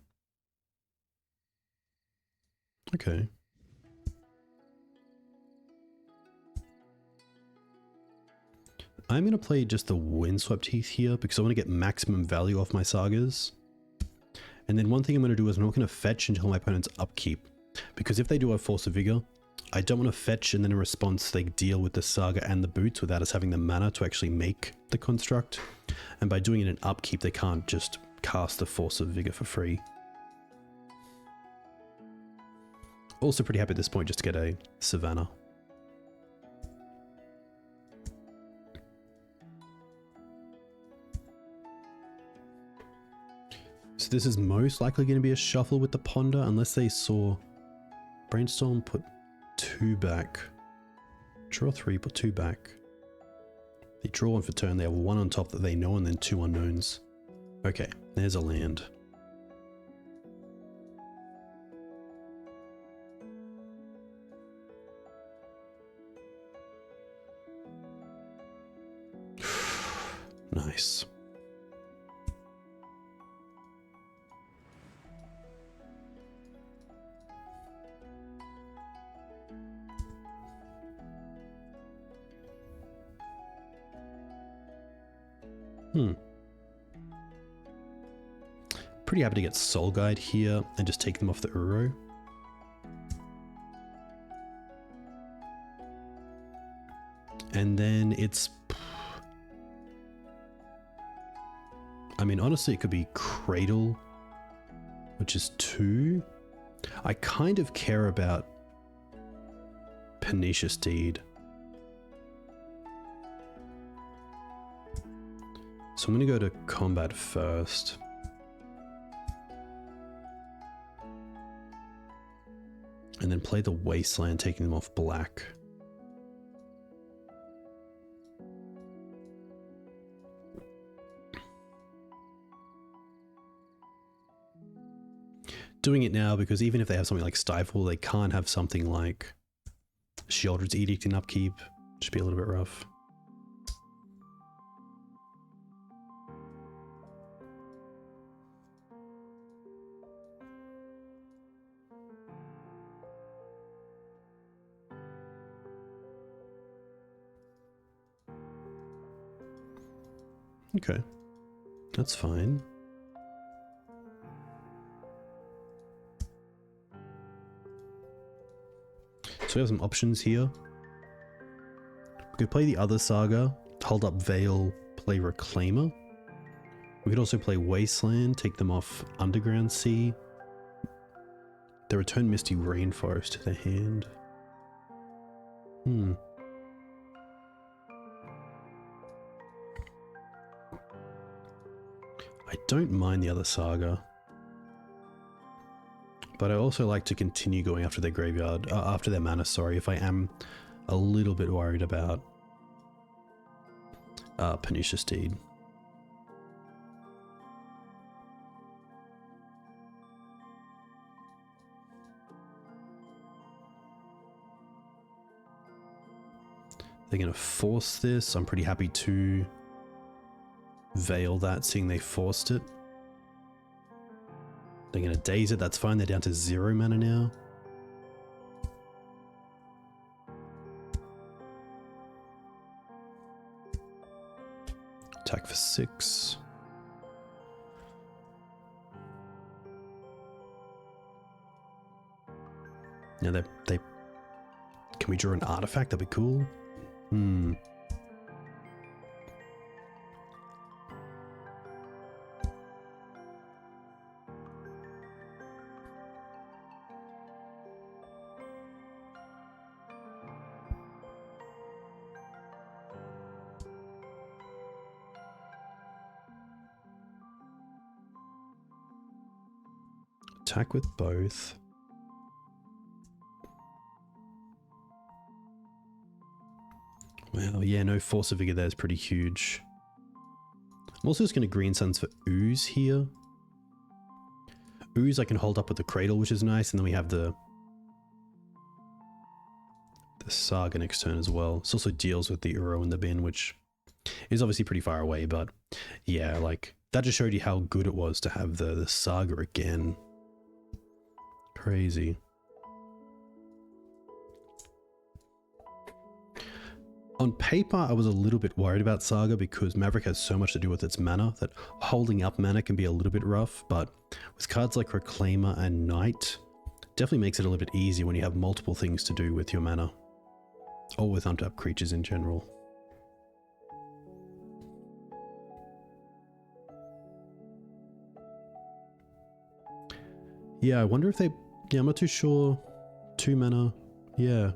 Okay. I'm going to play just the Windswept Heath here because I want to get maximum value off my Sagas. And then one thing I'm going to do is I'm not going to fetch until my opponent's upkeep. Because if they do have Force of Vigor, I don't want to fetch and then in response they deal with the Saga and the Boots without us having the mana to actually make the construct. And by doing it in upkeep, they can't just cast the Force of Vigor for free. Also pretty happy at this point just to get a Savannah. So this is most likely going to be a shuffle with the Ponder unless they saw Brainstorm, put 2 back. Draw 3, put 2 back. They draw 1 for turn, they have 1 on top that they know and then 2 unknowns. Okay, there's a land. Nice. Pretty happy to get Soul Guide here and just take them off the Uro. And then it's... I mean, honestly, it could be Cradle, which is 2. I kind of care about Pernicious Deed. So I'm going to go to combat first. And then play the Wasteland, taking them off black. Doing it now because even if they have something like Stifle, they can't have something like Sheoldred's Edict in upkeep. Should be a little bit rough. Okay, that's fine. So we have some options here. We could play the other Saga, hold up Veil, play Reclaimer. We could also play Wasteland, take them off Underground Sea. They return Misty Rainforest to their hand. I don't mind the other Saga, but I also like to continue going after their graveyard, after their mana, sorry, if I am a little bit worried about Pernicious Deed. They're going to force this. I'm pretty happy to Veil that, seeing they forced it. They're going to daze it, that's fine, they're down to 0 mana now. Attack for 6. Now they can we draw an artifact? That'd be cool. Attack with both. Well, yeah, no Force of Vigor there is pretty huge. I'm also just going to Green Suns for Ooze here. Ooze I can hold up with the Cradle, which is nice, and then we have the Saga next turn as well. This also deals with the Uro in the bin, which is obviously pretty far away, but yeah, like, that just showed you how good it was to have the Saga again. Crazy. On paper, I was a little bit worried about Saga because Maverick has so much to do with its mana that holding up mana can be a little bit rough, but with cards like Reclaimer and Knight, definitely makes it a little bit easier when you have multiple things to do with your mana, or with untapped creatures in general. Yeah, I wonder if they... Yeah, I'm not too sure. 2 mana. Yeah.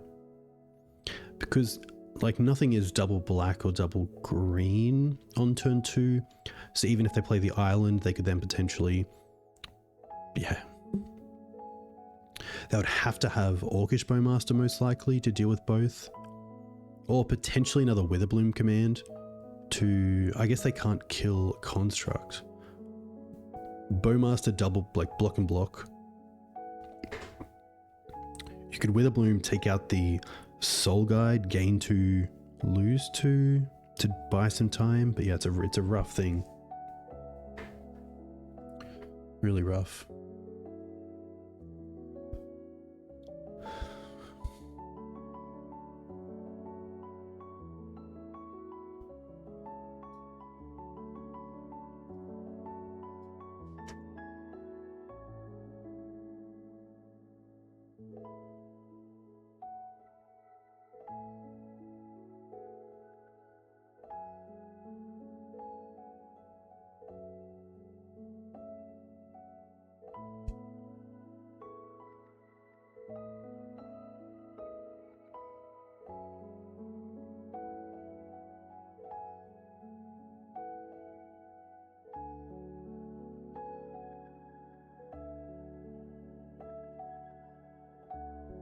Because, like, nothing is double black or double green on turn 2. So even if they play the island, they could then potentially... Yeah. They would have to have Orcish Bowmaster most likely to deal with both. Or potentially another Witherbloom command to... I guess they can't kill Construct. Bowmaster double, like, block and block. You could Witherbloom, take out the Soul Guide, gain 2, lose 2 to buy some time. But yeah, it's a rough thing. Really rough.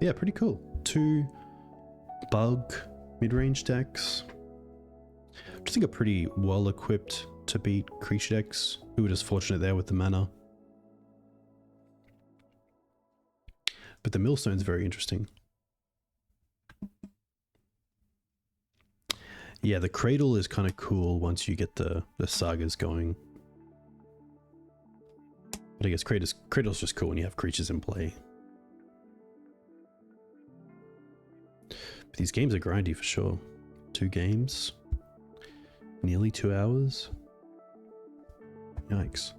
Yeah, pretty cool. 2 BUG Midrange decks. I just think are pretty well equipped to beat creature decks. We were just fortunate there with the mana. But the Millstone's very interesting. Yeah, the Cradle is kind of cool once you get the Sagas going. But I guess Cradle's just cool when you have creatures in play. But these games are grindy for sure. 2 games. Nearly 2 hours. Yikes.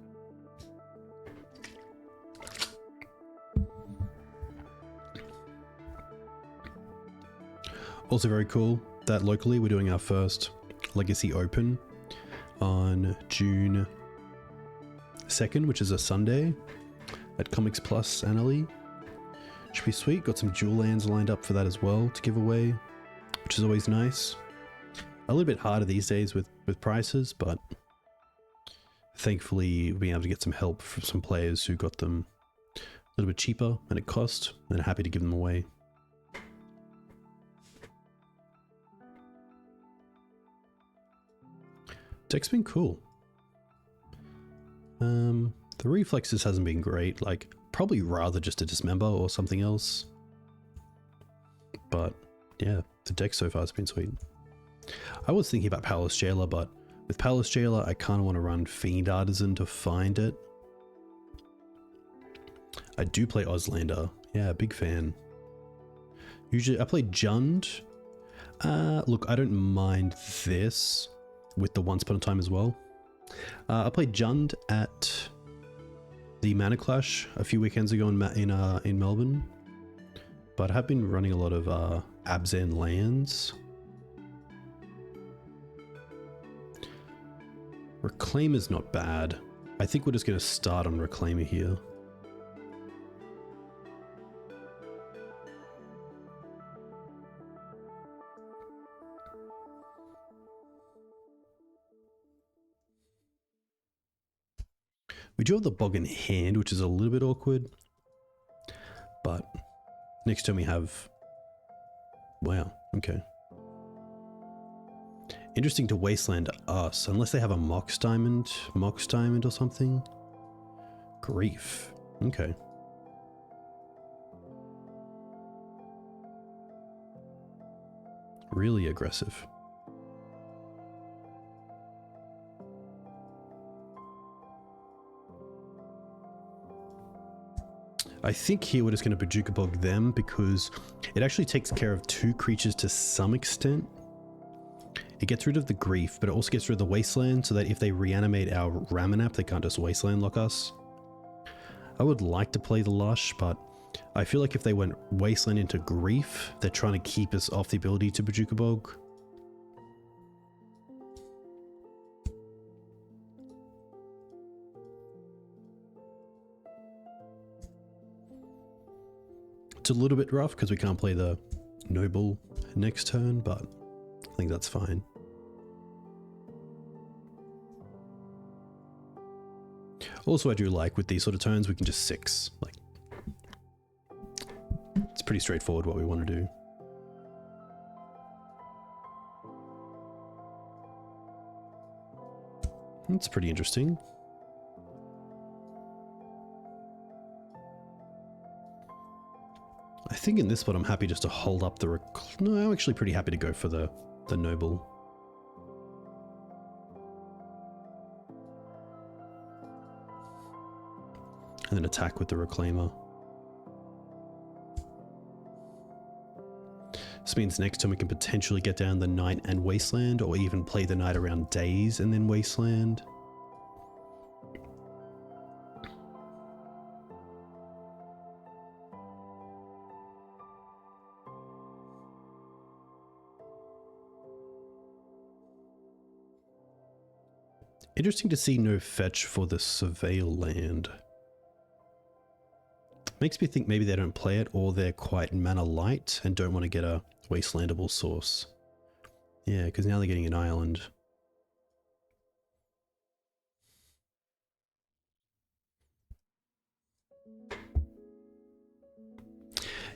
Also very cool that locally we're doing our first Legacy Open on June 2nd, which is a Sunday at Comics Plus Annalie. Should be sweet. Got some dual lands lined up for that as well to give away, which is always nice. A little bit harder these days with prices, but thankfully being able to get some help from some players who got them a little bit cheaper than it cost, and happy to give them away. Deck's been cool. The reflexes hasn't been great, like probably rather just a Dismember or something else. But yeah, the deck so far has been sweet. I was thinking about Palace Jailer, but with Palace Jailer I kind of want to run Fiend Artisan to find it. I do play Auslander. Yeah, big fan. Usually I play Jund. Look, I don't mind this with the Once Upon a Time as well. I played Jund at the Mana Clash a few weekends ago in Melbourne, but I have been running a lot of Abzan lands. Reclaimer's not bad. I think we're just going to start on Reclaimer here. We do have the Bog in hand, which is a little bit awkward. But next turn we have... Wow, okay. Interesting to Wasteland us, unless they have a Mox Diamond or something. Grief, okay. Really aggressive. I think here we're just going to Bojuka Bog them because it actually takes care of 2 creatures to some extent. It gets rid of the grief, but it also gets rid of the Wasteland, so that if they reanimate our Ramunap, they can't just Wasteland lock us. I would like to play the Lush, but I feel like if they went Wasteland into grief, they're trying to keep us off the ability to Bojuka Bog. It's a little bit rough because we can't play the Noble next turn, but I think that's fine. Also, I do like with these sort of turns, we can just 6. Like, it's pretty straightforward what we want to do. That's pretty interesting. I think in this one I'm happy just to hold up the... No, I'm actually pretty happy to go for the Noble. And then attack with the Reclaimer. This means next time we can potentially get down the Knight and Wasteland, or even play the Knight around Days and then Wasteland. Interesting to see no fetch for the Surveil land. Makes me think maybe they don't play it, or they're quite mana light and don't want to get a Wastelandable source. Yeah, because now they're getting an island.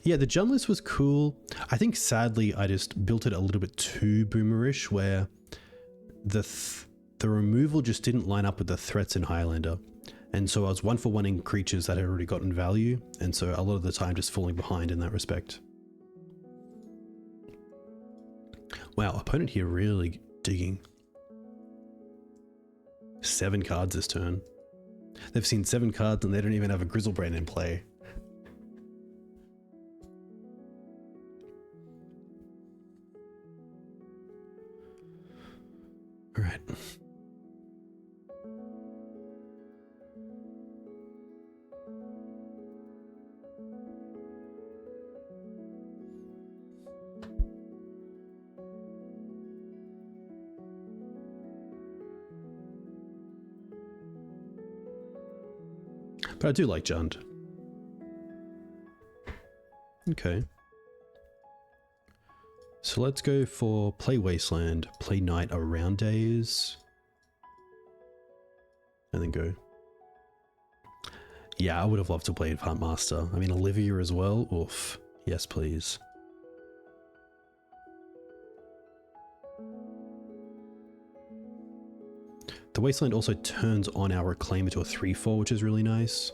Yeah, the Jund list was cool. I think sadly I just built it a little bit too boomerish, where the removal just didn't line up with the threats in Highlander. And so I was 1-for-1-ing creatures that had already gotten value, and so a lot of the time just falling behind in that respect. Wow, opponent here really digging. 7 cards this turn. They've seen 7 cards and they don't even have a Grizzlebrand in play. Alright. But I do like Jund. Okay. So let's go for play Wasteland, play Knight around Days, and then go. Yeah, I would have loved to play Huntmaster. I mean, Olivia as well. Oof. Yes, please. The Wasteland also turns on our Reclaimer to a 3/4, which is really nice.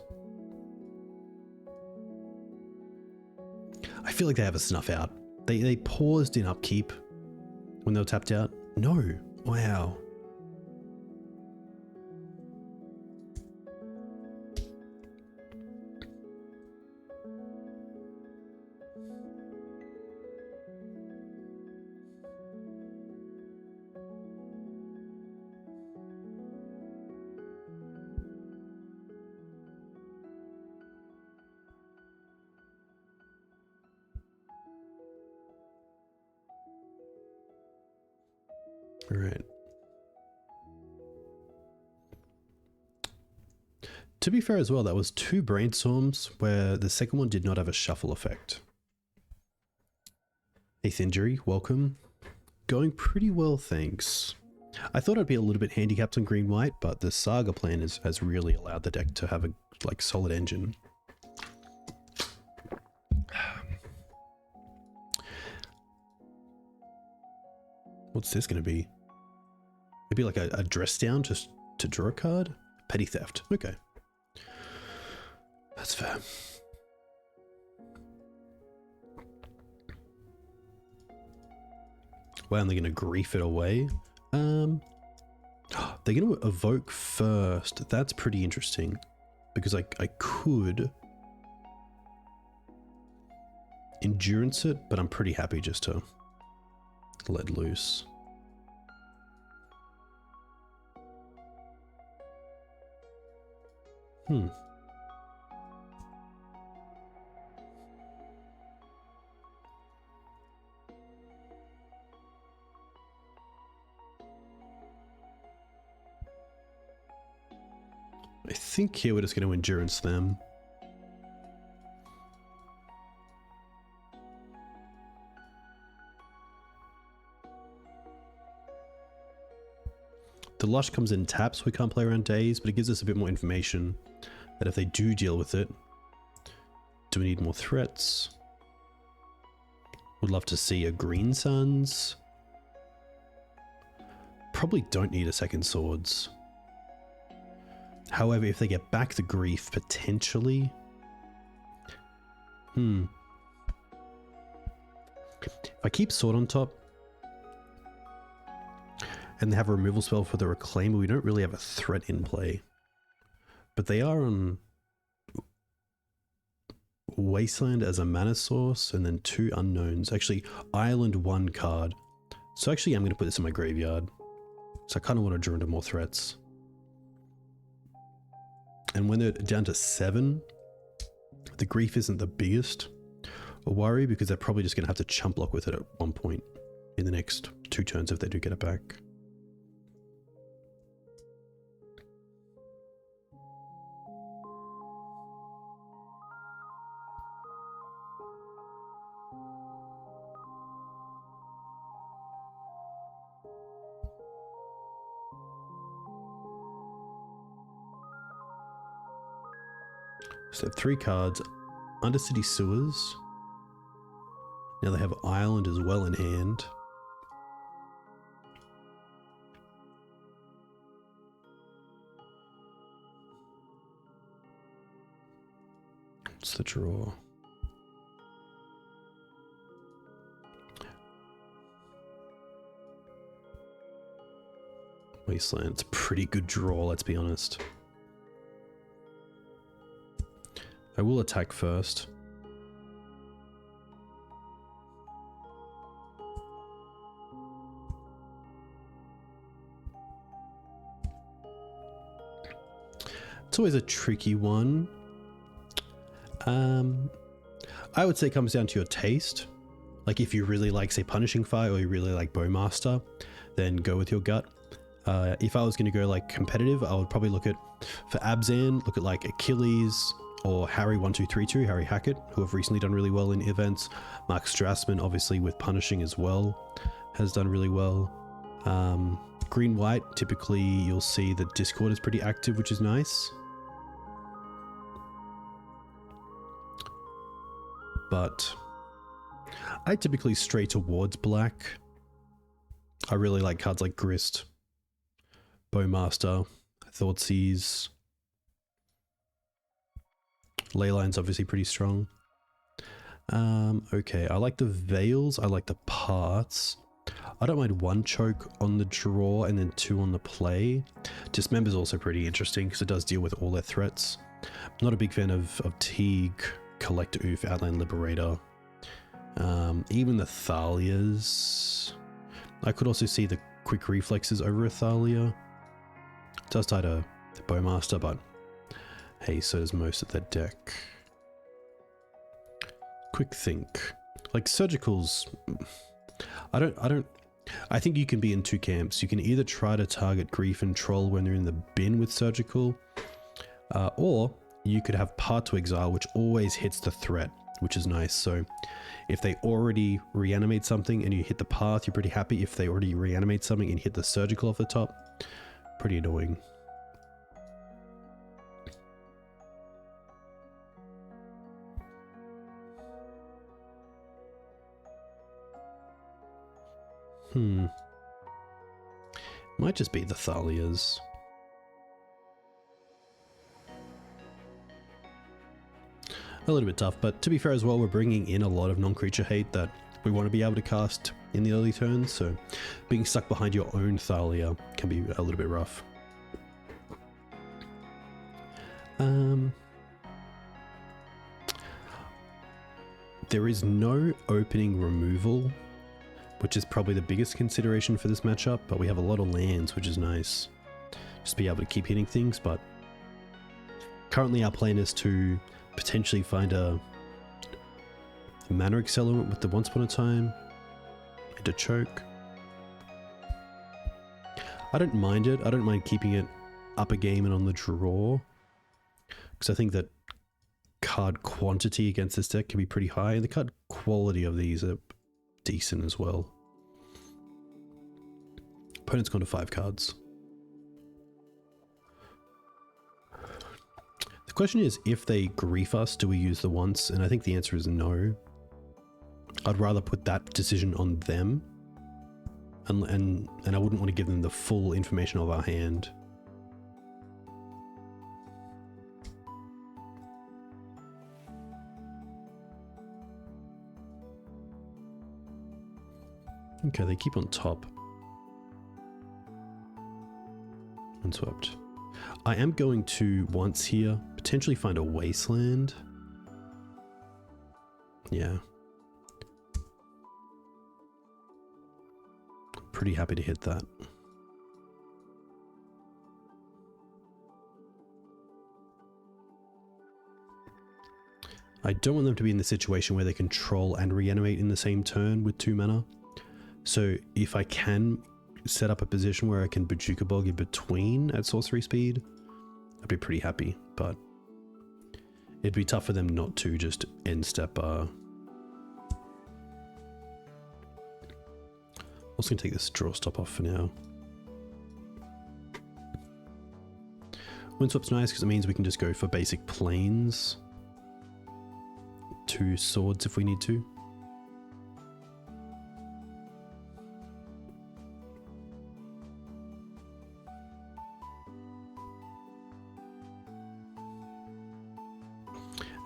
I feel like they have a snuff out. They paused in upkeep when they were tapped out. No. Wow. All right. To be fair as well, that was 2 brainstorms where the second one did not have a shuffle effect. 8th injury, welcome. Going pretty well, thanks. I thought I'd be a little bit handicapped on green-white, but the Saga plan has really allowed the deck to have a solid engine. What's this going to be? Maybe like a dress down just to draw a card? Petty theft. Okay. That's fair. Wow, and they're going to grief it away. They're going to evoke first. That's pretty interesting. Because I could endurance it, but I'm pretty happy just to let loose. Hmm. I think here we're just going to endurance them. The Lush comes in taps, we can't play around days, but it gives us a bit more information that if they do deal with it, do we need more threats? Would love to see a Green Suns. Probably don't need a second Swords. However, if they get back the Grief, potentially. If I keep Sword on top, and they have a removal spell for the Reclaimer, we don't really have a threat in play. But they are on Wasteland as a mana source, and then 2 unknowns. Actually, Island 1 card. So actually I'm going to put this in my graveyard. So I kind of want to draw into more threats. And when they're down to 7, the Grief isn't the biggest a worry, because they're probably just going to have to chump block with it at one point in the next 2 turns if they do get it back. So 3 cards, Undercity Sewers. Now they have Island as well in hand. What's the draw? Wasteland, it's a pretty good draw, let's be honest. I will attack first. It's always a tricky one. I would say it comes down to your taste. Like if you really like, say, Punishing Fire, or you really like Bowmaster, then go with your gut. If I was going to go like competitive, I would probably look at, for Abzan, look at like Achilles, or Harry1232, Harry Hackett, who have recently done really well in events. Mark Strassman, obviously with Punishing as well, has done really well. Green-White, typically you'll see the Discord is pretty active, which is nice. But I typically stray towards black. I really like cards like Grist, Bowmaster, Thoughtseize. Leyline's obviously pretty strong. Okay, I like the Veils, I like the Parts. I don't mind 1 choke on the draw and then 2 on the play. Dismember's also pretty interesting because it does deal with all their threats. I'm not a big fan of Teeg, Collector Ouphe, Outland Liberator. Even the Thalias. I could also see the Quick Reflexes over a Thalia. It does tie to Bowmaster, but hey, so does most of that deck. Quick think. Like Surgicals, I think you can be in 2 camps. You can either try to target Grief and Troll when they're in the bin with Surgical, or you could have Part to Exile, which always hits the threat, which is nice. So if they already reanimate something and you hit the Path, you're pretty happy. If they already reanimate something and hit the Surgical off the top, pretty annoying. Might just be the Thalias. A little bit tough, but to be fair as well, we're bringing in a lot of non-creature hate that we want to be able to cast in the early turns, so being stuck behind your own Thalia can be a little bit rough. There is no opening removal, which is probably the biggest consideration for this matchup, but we have a lot of lands, which is nice. Just be able to keep hitting things, but Currently our plan is to potentially find a mana accelerant with the Once Upon a Time and a choke. I don't mind it. I don't mind keeping it up a game and on the draw, because I think that card quantity against this deck can be pretty high, and the card quality of these are decent as well. Opponent's gone to 5 cards. The question is, if they grief us, do we use the once? And I think the answer is no. I'd rather put that decision on them, and I wouldn't want to give them the full information of our hand. Okay, they keep on top. Unswept. I am going to once here potentially find a Wasteland. Yeah. Pretty happy to hit that. I don't want them to be in the situation where they control and reanimate in the same turn with 2 mana. So if I can set up a position where I can Bojuka Bog in between at sorcery speed, I'd be pretty happy, but it'd be tough for them not to just end step. I'm also going to take this draw stop off for now. Windswept's nice because it means we can just go for basic planes. 2 swords if we need to.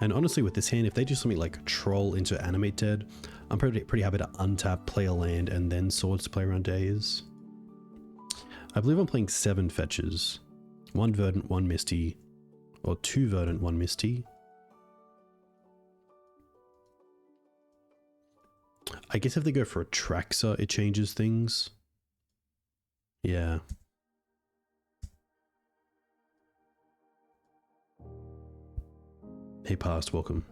And honestly, with this hand, if they do something like Troll into Animate Dead, I'm pretty happy to untap, play a land, and then Swords to play around Days. I believe I'm playing 7 fetches. 1 Verdant, 1 Misty, or 2 Verdant, 1 Misty. I guess if they go for a Traxa, it changes things. Yeah. Hey, past, welcome.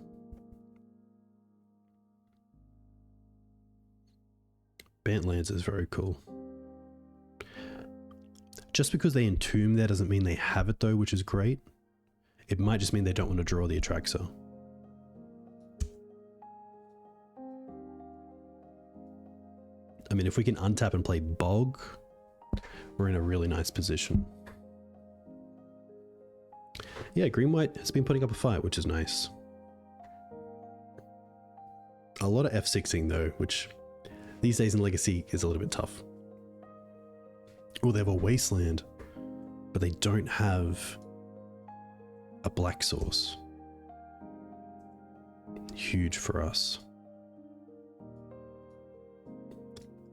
Bantlands is very cool. Just because they entomb there doesn't mean they have it though, which is great. It might just mean they don't want to draw the Atraxa. I mean, if we can untap and play Bog, we're in a really nice position. Yeah, Green-White has been putting up a fight, which is nice. A lot of F6ing though, which these days in Legacy is a little bit tough. Oh, they have a Wasteland, but they don't have a black source. Huge for us.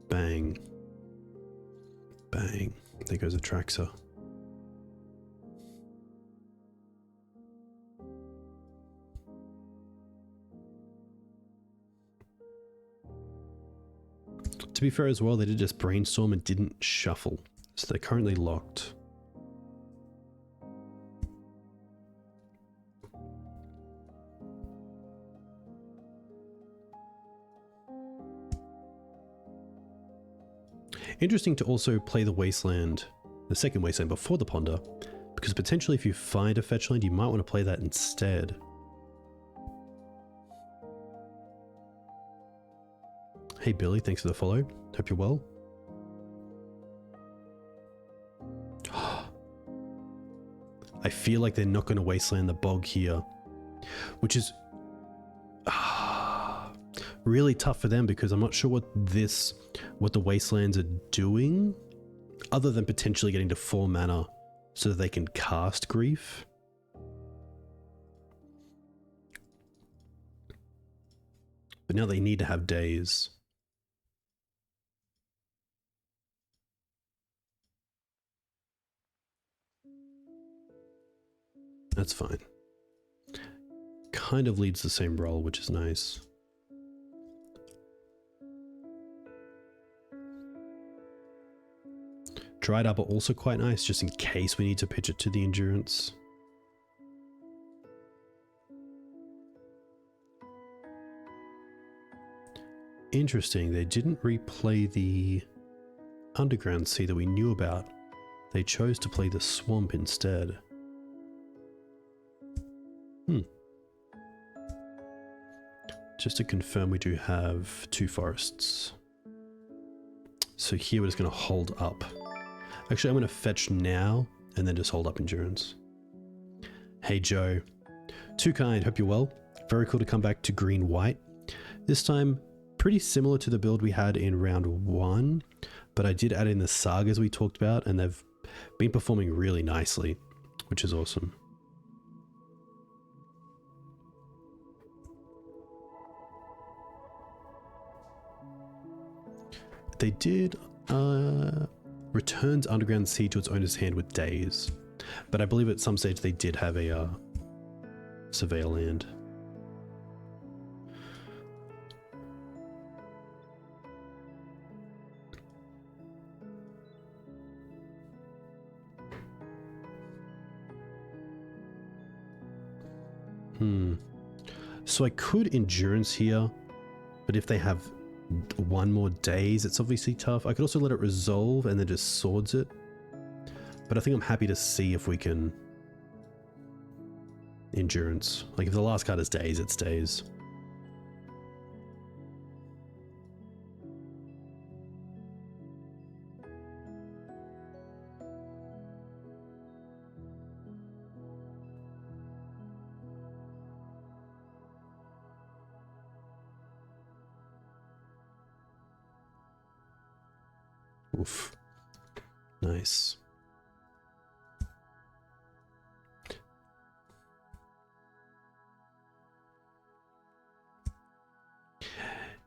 Bang. Bang. There goes Atraxa. To be fair as well, they did just brainstorm and didn't shuffle, so they're currently locked. Interesting to also play the Wasteland, the second Wasteland before the Ponder, because potentially if you find a fetch land, you might want to play that instead. Hey Billy, thanks for the follow. Hope you're well. I feel like they're not going to Wasteland the Bog here, which is really tough for them because I'm not sure what the Wastelands are doing, other than potentially getting to 4 mana so that they can cast Grief. But now they need to have Days. That's fine. Kind of leads the same role, which is nice. Dryad Arbor also quite nice, just in case we need to pitch it to the Endurance. Interesting, they didn't replay the Underground Sea that we knew about. They chose to play the Swamp instead. Just to confirm, we do have 2 forests. So here we're just going to hold up. Actually, I'm going to fetch now and then just hold up endurance. Hey Joe. Too kind, hope you're well. Very cool to come back to Green-White. This time, pretty similar to the build we had in round 1, but I did add in the Sagas we talked about, and they've been performing really nicely, which is awesome. They did returns Underground Sea to its owner's hand with days, but I believe at some stage they did have a surveil land. So I could endurance here, but if they have 1 more days, it's obviously tough. I could also let it resolve and then just swords it. But I think I'm happy to see if we can endurance. Like if the last card is days, it's days. Oof. Nice.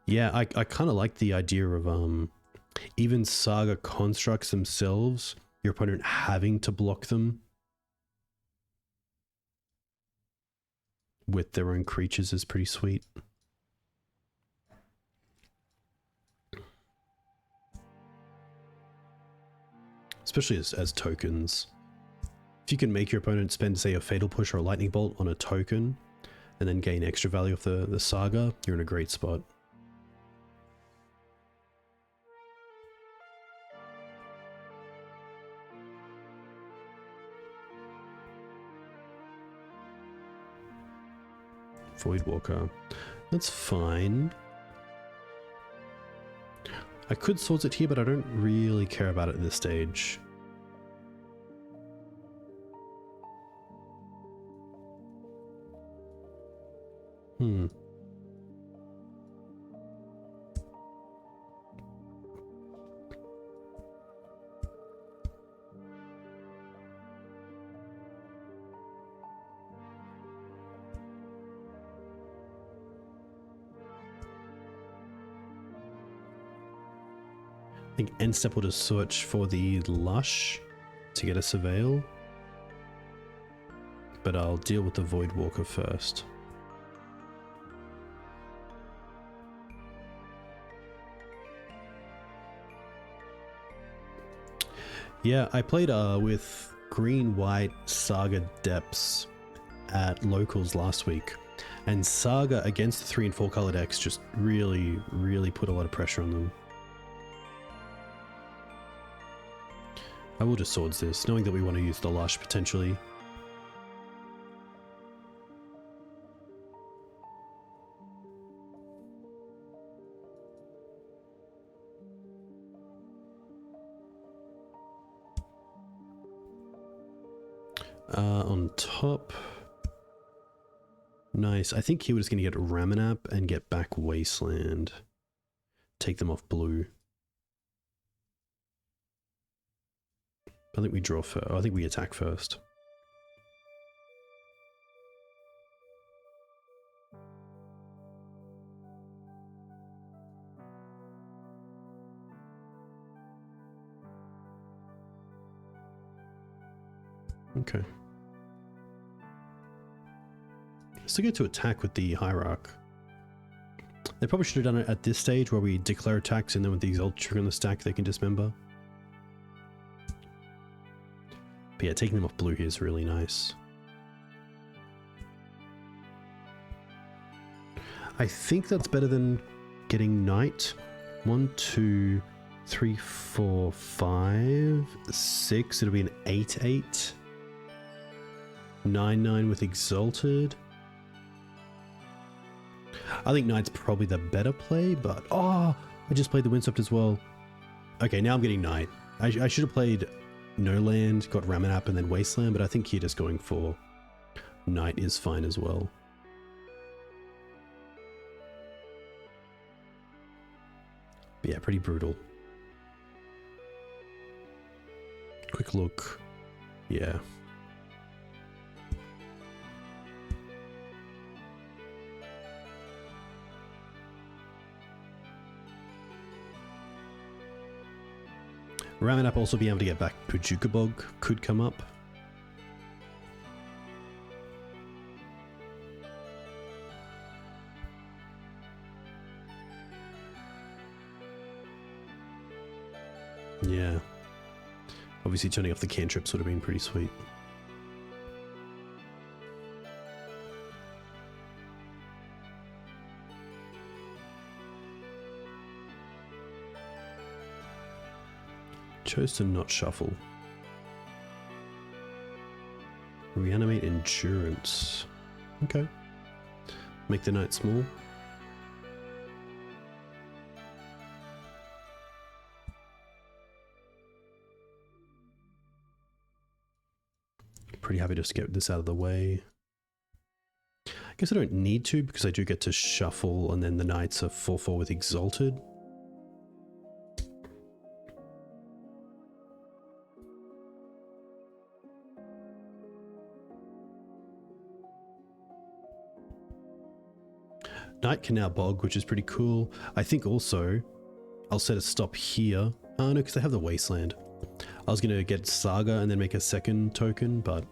Yeah, I kind of like the idea of even Saga constructs themselves, your opponent having to block them with their own creatures is pretty sweet. Especially as tokens. If you can make your opponent spend, say, a Fatal Push or a Lightning Bolt on a token, and then gain extra value off the Saga, you're in a great spot. Voidwalker. That's fine. I could swords it here, but I don't really care about it at this stage. I think end step will just search for the Lush to get a surveil, but I'll deal with the Voidwalker first. Yeah, I played with Green-White Saga Depths at Locals last week, and Saga against the 3 and 4 color decks just really put a lot of pressure on them. I will just swords this, knowing that we want to use the Lush potentially. On top. Nice. I think he was going to get Ramunap and get back Wasteland. Take them off blue. I think we draw first. I think we attack first. Okay. Still get to attack with the Hierarch. They probably should have done it at this stage where we declare attacks and then with the Exalt trigger on the stack they can dismember. But yeah, taking them off blue here is really nice. I think that's better than getting Knight. 1, 2, 3, 4, 5, 6. It'll be an 8/8. 9/9 with Exalted. I think Knight's probably the better play, but oh, I just played the Windswept as well. Okay, now I'm getting Knight. I should have played No Land, got Ramunap, and then Wasteland, but I think here just going for Knight is fine as well. But yeah, pretty brutal. Quick look. Yeah. Ramunap also being able to get back Bojuka Bog could come up. Yeah. Obviously turning off the cantrips would have been pretty sweet. Chose to not shuffle. Reanimate Endurance. Okay. Make the Knight small. Pretty happy just to get this out of the way. I guess I don't need to because I do get to shuffle and then the Knights are 4/4 with Exalted. Knight can now bog, which is pretty cool. I think also I'll set a stop here. Oh no, because I have the Wasteland. I was going to get Saga and then make a second token, but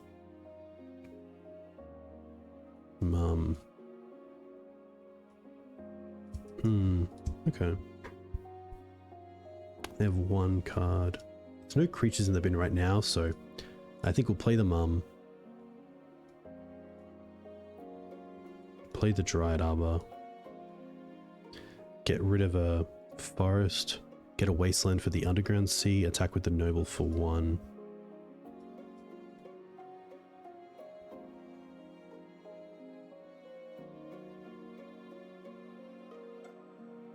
okay. They have one card. There's no creatures in the bin right now, so I think we'll play the play the Dryad Arbor. Get rid of a forest. Get a Wasteland for the Underground Sea. Attack with the Noble for 1.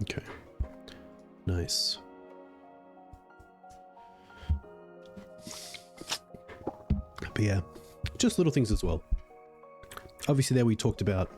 Okay. Nice. But yeah, just little things as well. Obviously there we talked about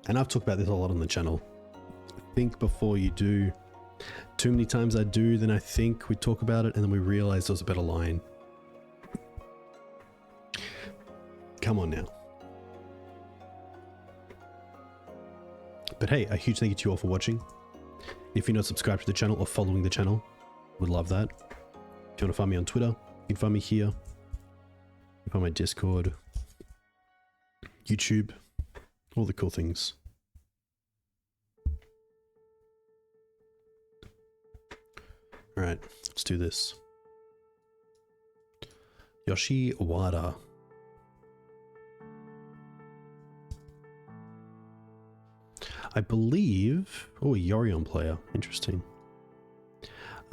and I've talked about this a lot on the channel, think before you do. Too many times I do, then I think, we talk about it, and then we realize there's a better line. Come on now. But hey, a huge thank you to you all for watching. If you're not subscribed to the channel or following the channel, would love that. If you want to find me on Twitter, you can find me here. You can find my Discord, YouTube, all the cool things. All right, let's do this. Yoshi Wada. I believe... Oh, a Yorion player. Interesting.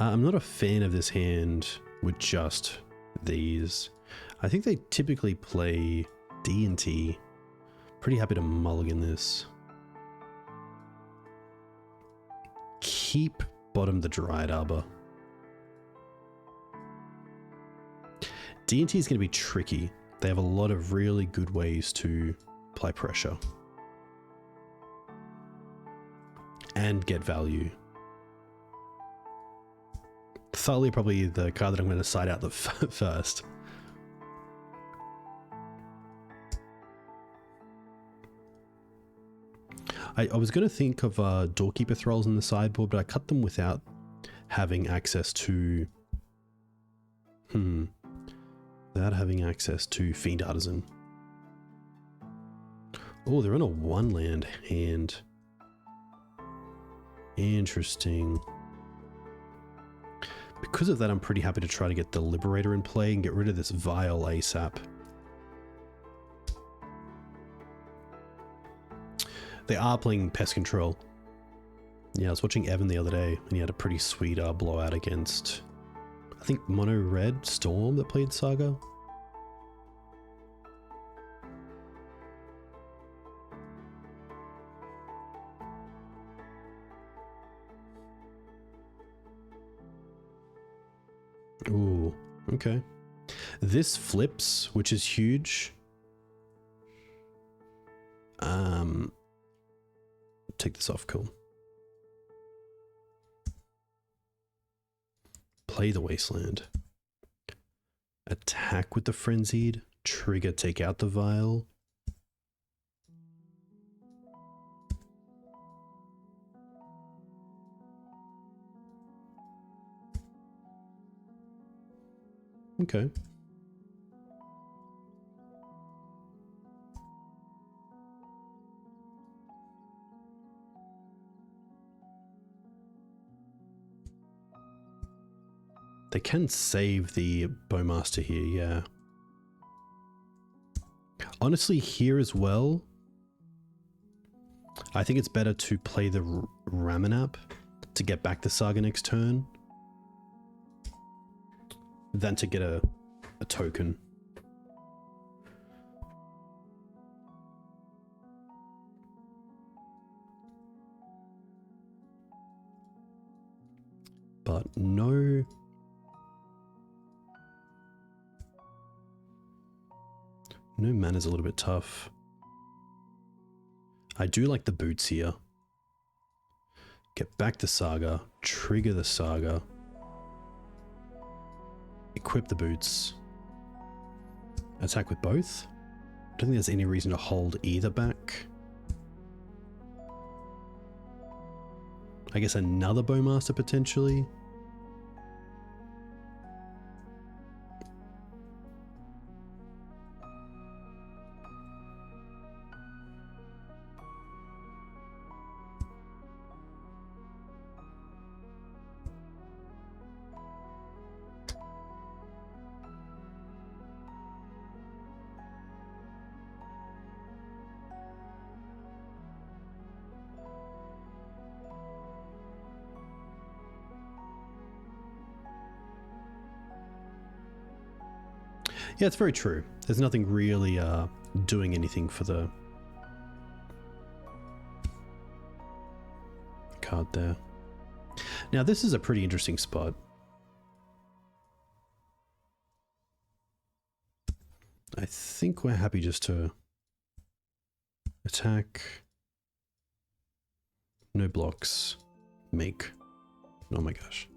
I'm not a fan of this hand with just these. I think they typically play D&T. Pretty happy to mulligan this. Keep bottom the Dryad Arbor. D&T is going to be tricky. They have a lot of really good ways to apply pressure. And get value. Thalia probably the card that I'm going to side out the first. I was going to think of Doorkeeper Thralls in the sideboard, but I cut them without having access to... Without having access to Fiend Artisan. Oh, they're on a 1-land hand. Interesting. Because of that, I'm pretty happy to try to get the Liberator in play and get rid of this Vial ASAP. They are playing Pest Control. Yeah, I was watching Evan the other day, and he had a pretty sweet blowout against, I think, Mono Red Storm that played Saga. Ooh, okay. This flips, which is huge. Take this off, cool. Play the Wasteland. Attack with the Frenzied. Trigger, take out the Vial. Okay. They can save the Bowmaster here, yeah. Honestly, here as well, I think it's better to play the Ramunap to get back the Saga next turn than to get a token. But no mana's a little bit tough. I do like the boots here. Get back the Saga, trigger the Saga, equip the boots, attack with both. I don't think there's any reason to hold either back. I guess another Bowmaster potentially. Yeah, it's very true. There's nothing really doing anything for the card there. Now, this is a pretty interesting spot. I think we're happy just to attack. No blocks. Make. Oh my gosh.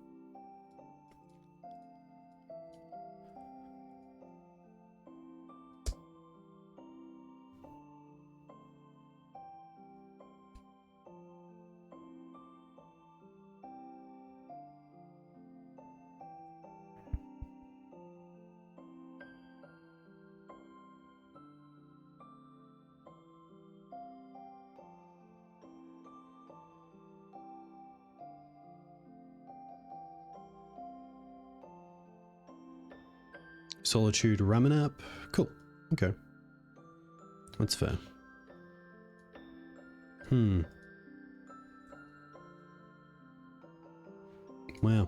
Solitude Ramunap. Cool. Okay. That's fair. Wow.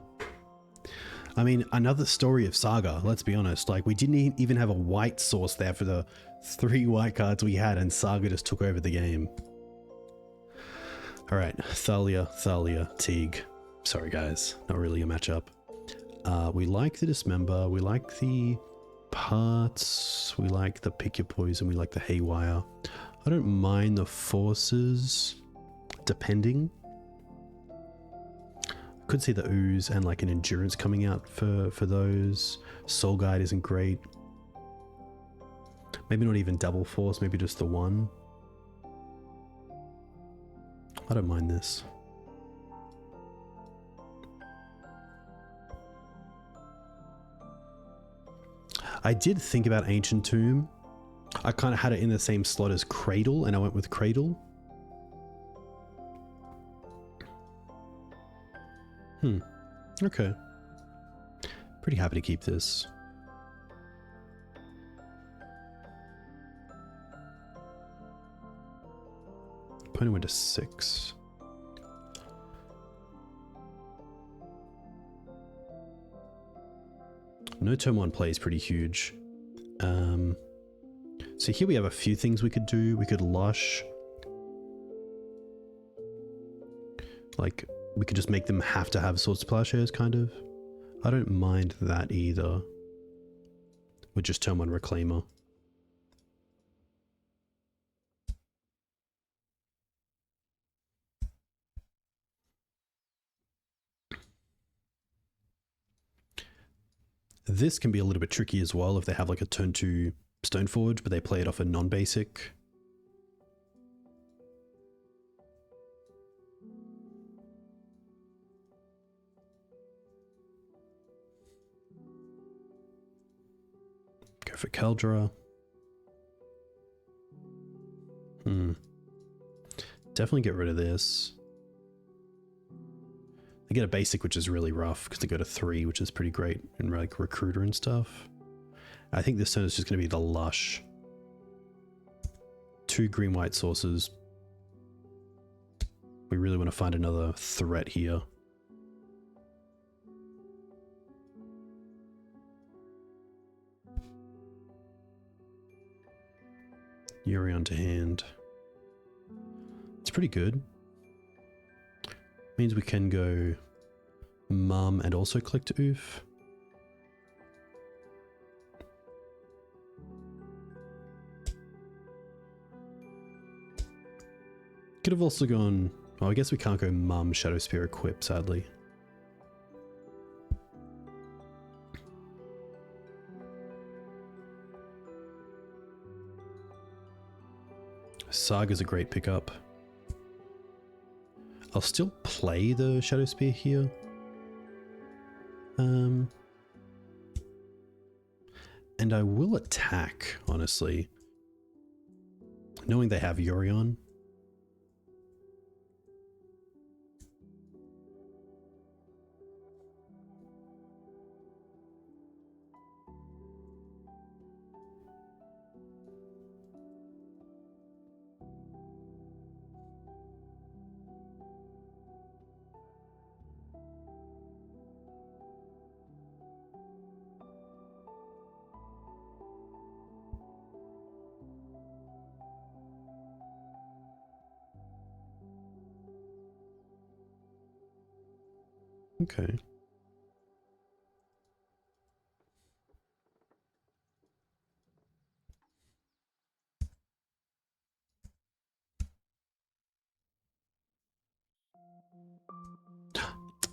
I mean, another story of Saga, let's be honest. Like, we didn't even have a white source there for the 3 white cards we had, and Saga just took over the game. Alright, Thalia, Teeg. Sorry guys, not really a matchup. We like the Dismember, we like the Parts, we like the Pick Your Poison, we like the Haywire. I don't mind the Forces, depending. Could see the Ooze and like an Endurance coming out for those. Soul Guide isn't great. Maybe not even double Force, maybe just the one. I don't mind this. I did think about Ancient Tomb. I kind of had it in the same slot as Cradle, and I went with Cradle. Okay. Pretty happy to keep this. Opponent went to 6. No turn 1 play is pretty huge. So here we have a few things we could do. We could Lush. Like, we could just make them have to have Swords to Plowshares, kind of. I don't mind that either. With just turn 1 Reclaimer. This can be a little bit tricky as well if they have like a turn 2 Stoneforge, but they play it off a non-basic. Go for Caldra. Definitely get rid of this. They get a basic, which is really rough because they go to 3, which is pretty great in like Recruiter and stuff. I think this turn is just going to be the Lush. 2 green-white sources. We really want to find another threat here. Yorion to hand. It's pretty good. Means we can go Mum and also Collector Ouphe. Could have also gone... Oh, I guess we can't go Mum, Shadow Spear, Equip, sadly. Saga's a great pickup. I'll still play the Shadow Spear here. And I will attack, honestly. Knowing they have Yorion. Okay.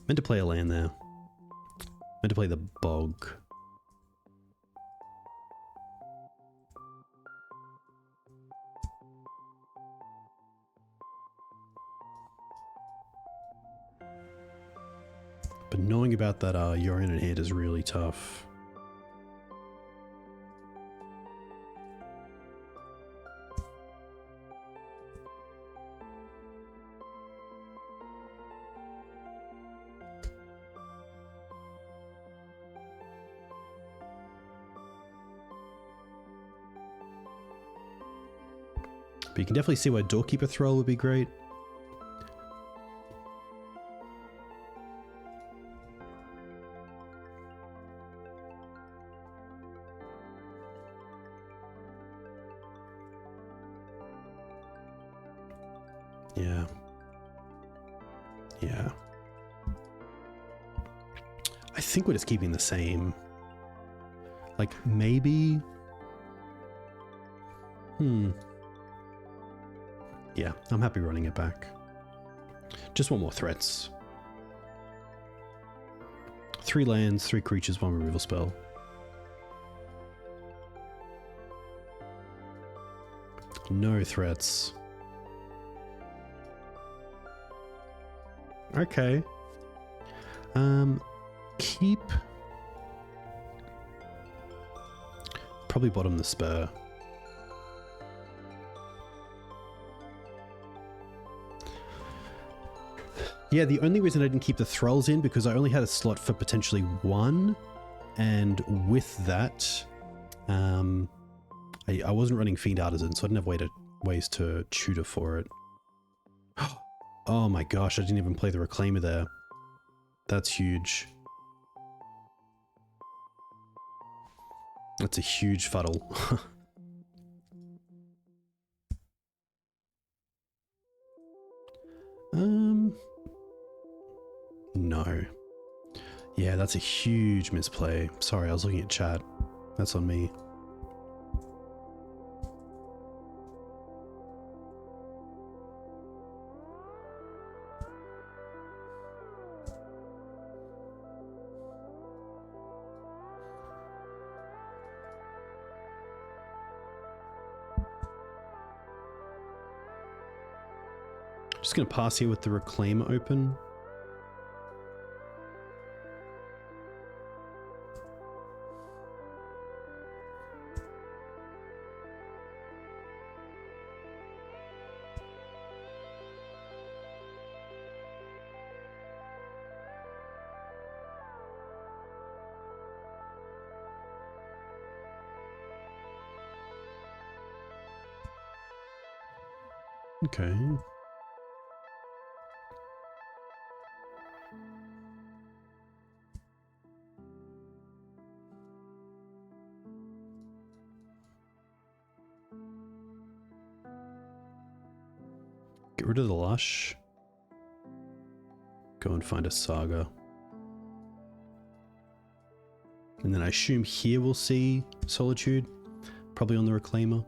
Meant to play a land there. Meant to play the Bog. But knowing about that Yorion in hand is really tough. But you can definitely see why Doorkeeper Thrall would be great. Yeah. Yeah. I think we're just keeping the same. Like, maybe... Yeah, I'm happy running it back. Just want more threats. 3 lands, 3 creatures, 1 removal spell. No threats. Okay. Keep. Probably bottom the spur. Yeah, the only reason I didn't keep the thralls in because I only had a slot for potentially one, and with that, I wasn't running Fiend Artisan, so I didn't have ways to tutor for it. Oh my gosh, I didn't even play the Reclaimer there. That's huge. That's a huge fuddle. No. Yeah, that's a huge misplay. Sorry, I was looking at chat. That's on me. Just gonna pass here with the Reclaimer open. Okay. Get rid of the Lush. Go and find a Saga. And then I assume here we'll see Solitude, probably on the Reclaimer.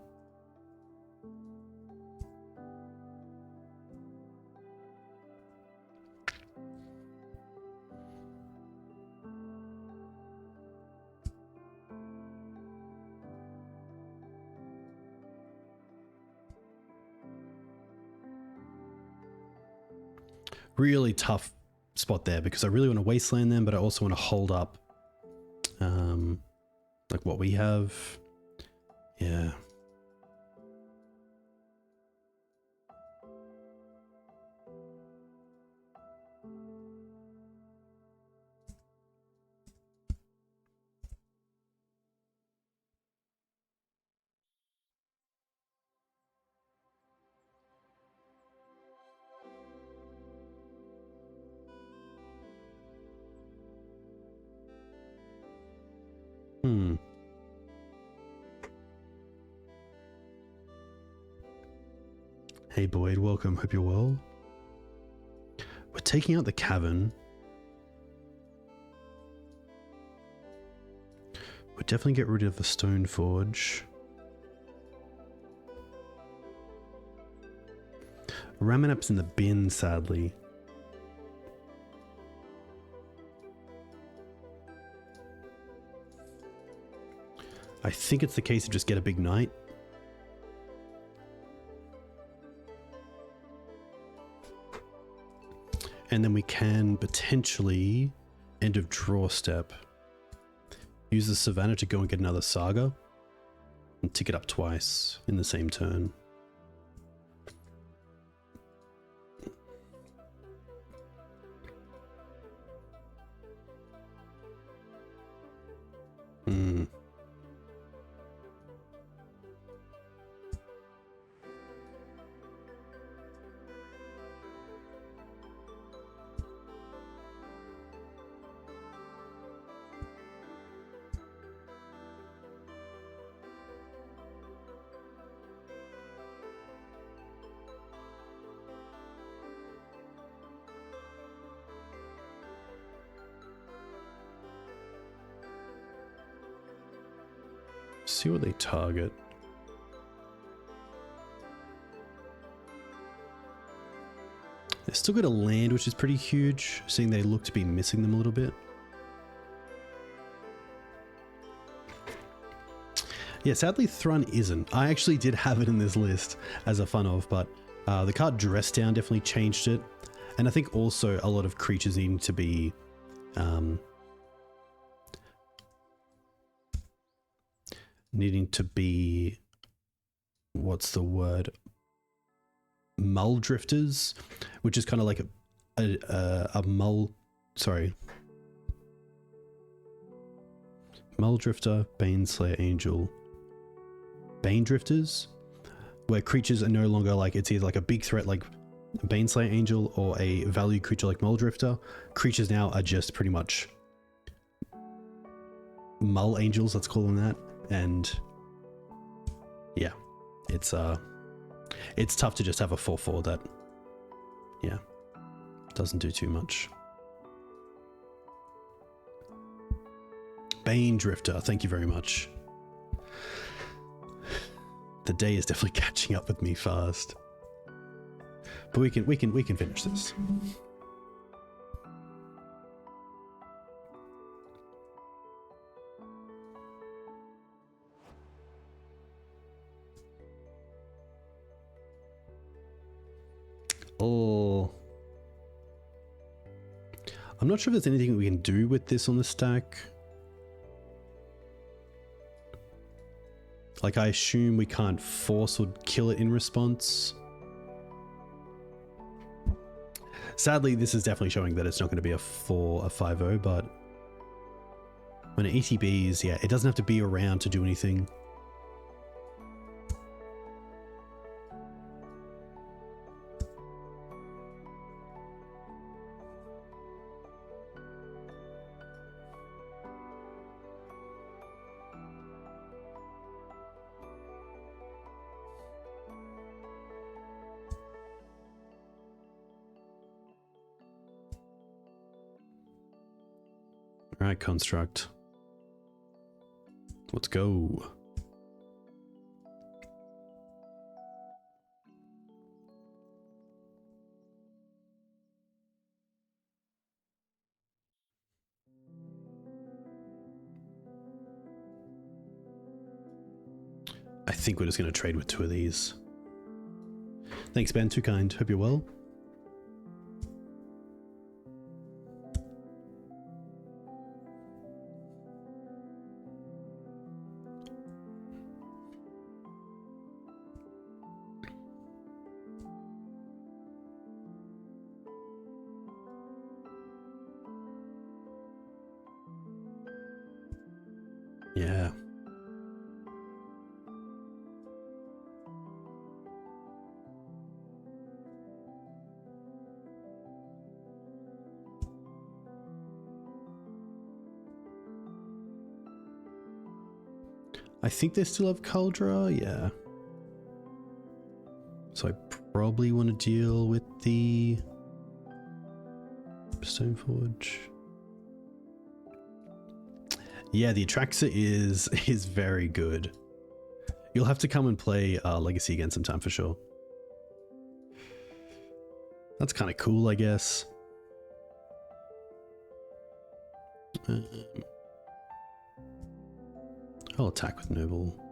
Really tough spot there because I really want to Wasteland them, but I also want to hold up like what we have. Yeah. Hey Boyd, welcome. Hope you're well. We're taking out the cavern. We'll definitely get rid of the stone forge. Ramunap's in the bin, sadly. I think it's the case of just get a big knight. And then we can potentially end of draw step. Use the Savannah to go and get another Saga. And tick it up twice in the same turn. See what they target. They still got a land, which is pretty huge, seeing they look to be missing them a little bit. Yeah, sadly Thrun isn't. I actually did have it in this list as a fun of, but the card Dress Down definitely changed it. And I think also a lot of creatures needing to be what's the word? Mull drifters, which is kind of like a mull. Sorry. Mull drifter, Baneslayer Angel, Bane drifters, where creatures are no longer like, it's either like a big threat like Baneslayer Angel or a value creature like Mull Drifter. Creatures now are just pretty much Mull Angels, let's call them that. And yeah, it's tough to just have a 4/4 that, yeah, doesn't do too much. Bane Drifter, thank you very much. The day is definitely catching up with me fast. But we can finish this. Oh, I'm not sure if there's anything we can do with this on the stack. Like, I assume we can't force or kill it in response. Sadly, this is definitely showing that it's not going to be a 5-0, but when it ETBs, yeah, it doesn't have to be around to do anything. Alright, Construct. Let's go. I think we're just going to trade with 2 of these. Thanks, Ben. Too kind. Hope you're well. Yeah. I think they still have Cauldra, yeah. So I probably want to deal with the Stoneforge. Yeah, the Atraxa is very good. You'll have to come and play Legacy again sometime for sure. That's kind of cool, I guess. I'll attack with Noble.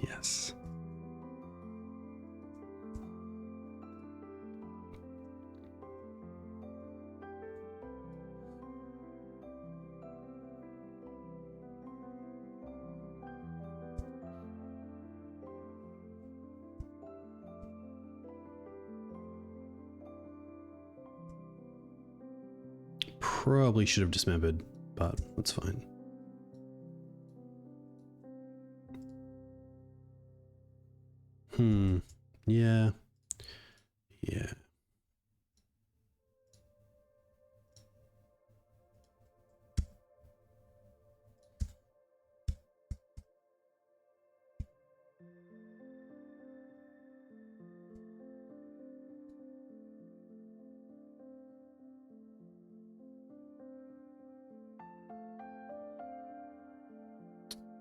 Yes. Probably should have dismembered, but that's fine. Yeah. Yeah.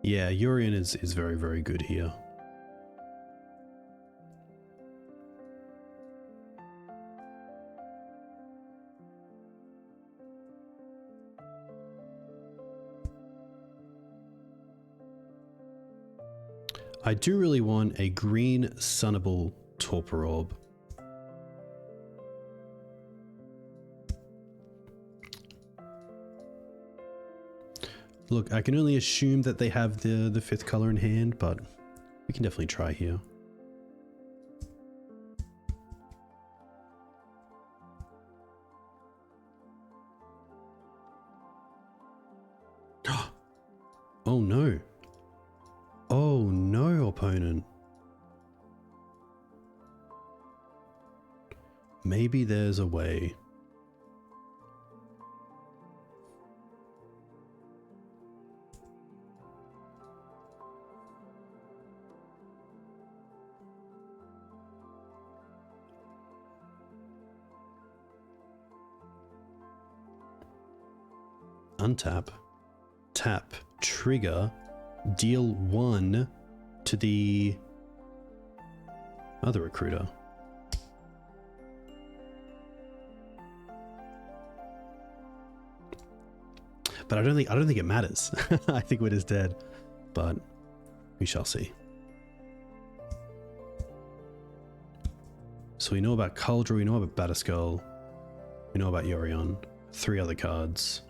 Yeah, Urian is very, very good here. I do really want a green Sunnable Torpor Orb. Look, I can only assume that they have the fifth color in hand, but we can definitely try here. Oh no. Oh no, opponent. Maybe there's a way. Untap, tap, trigger, deal 1 to the other recruiter. But I don't think it matters. I think Wit is dead, but we shall see. So we know about Cauldron, we know about Batterskull, we know about Yorion. 3 other cards.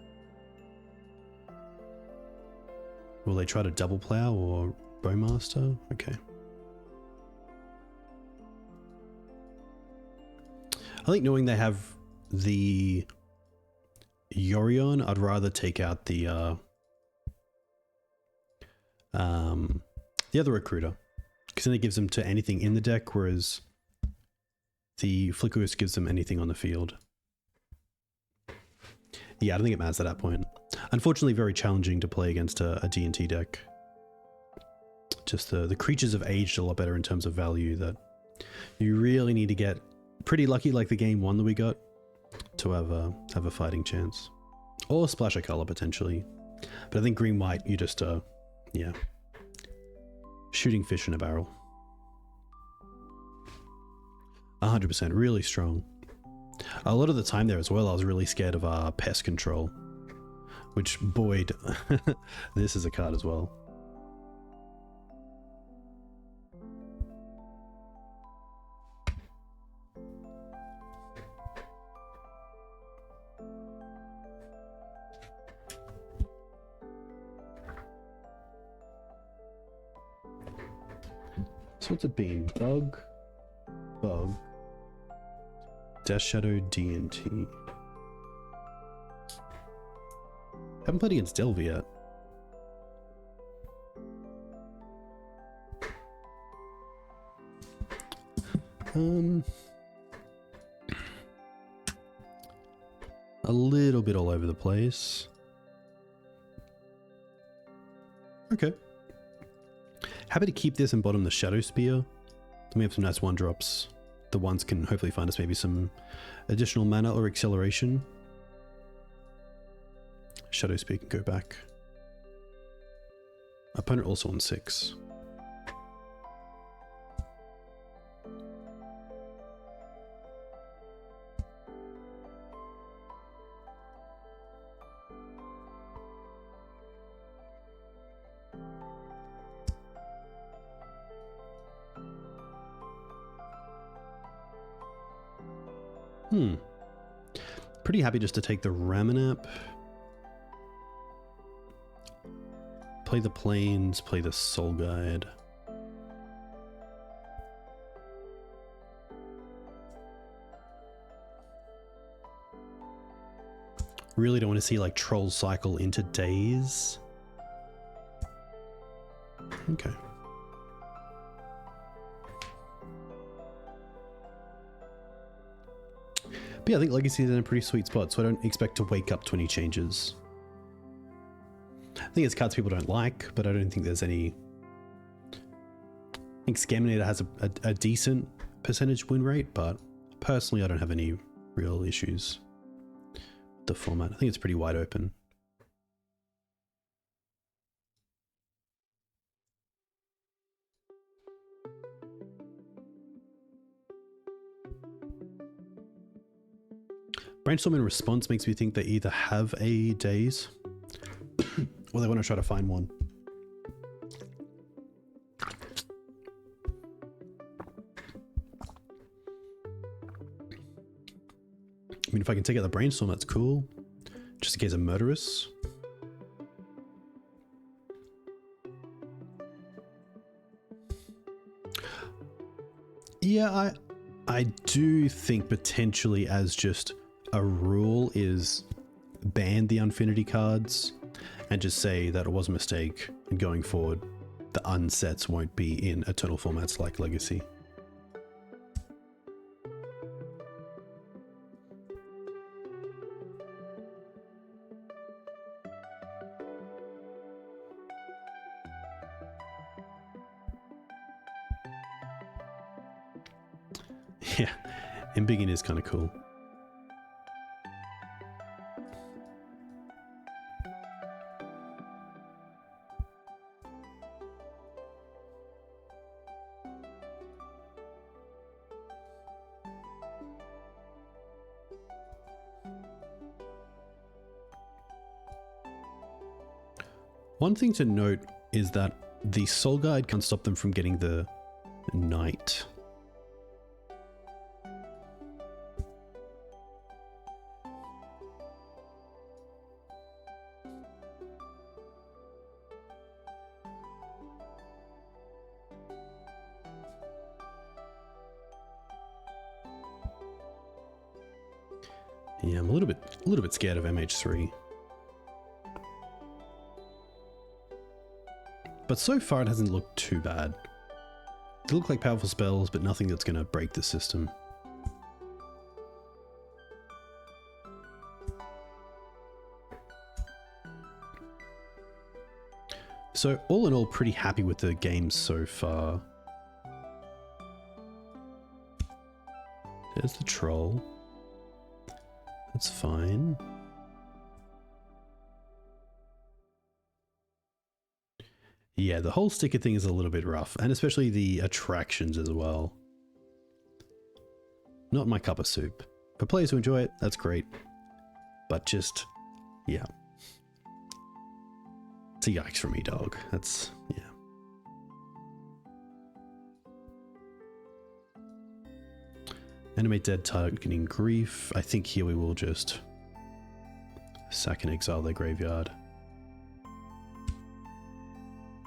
Will they try to double plow or Bowmaster? Okay. I think knowing they have the Yorion, I'd rather take out the other recruiter, because then it gives them to anything in the deck, whereas the Flickerus gives them anything on the field. Yeah, I don't think it matters at that point. Unfortunately, very challenging to play against a D&T deck. Just the creatures have aged a lot better in terms of value, that you really need to get pretty lucky, like the game 1 that we got, to have a fighting chance. Or splash a color, potentially. But I think green-white, you just, yeah. Shooting fish in a barrel. 100%, really strong. A lot of the time there as well, I was really scared of pest control. Which, Boyd, this is a card as well. So what's it been? Bug, Death Shadow, D&T. Haven't played against Delver yet. A little bit all over the place. Okay. Happy to keep this and bottom the Shadow Spear. Then we have some nice 1-drops. The ones can hopefully find us maybe some additional mana or acceleration. Shadow Spear can go back. Opponent also on 6. Pretty happy just to take the Ramunap. Play the Plains, play the Soul Guide. Really don't want to see like Troll cycle into Daze. Okay. But yeah, I think Legacy is in a pretty sweet spot, so I don't expect to wake up to any changes. I think it's cards people don't like, but I don't think there's any... I think Scaminator has a decent percentage win rate, but personally I don't have any real issues with the format. I think it's pretty wide open. Brainstorm in response makes me think they either have a daze or they want to try to find one. I mean, if I can take out the Brainstorm, that's cool. Just in case I'm murderous. Yeah, I do think potentially as just a rule is ban the Unfinity cards and just say that it was a mistake, and going forward the unsets won't be in eternal formats like Legacy. Yeah, Embiggen is kind of cool. One thing to note is that the Soul Guide can't stop them from getting the Knight. Yeah, I'm a little bit scared of MH3. But so far it hasn't looked too bad. They look like powerful spells, but nothing that's going to break the system. So all in all, pretty happy with the game so far. There's the troll. That's fine. Yeah, the whole sticker thing is a little bit rough, and especially the attractions as well. Not my cup of soup. For players who enjoy it, that's great. But just, yeah. It's a yikes for me, dog. That's, yeah. Animate dead targeting grief. I think here we will just sack and exile their graveyard.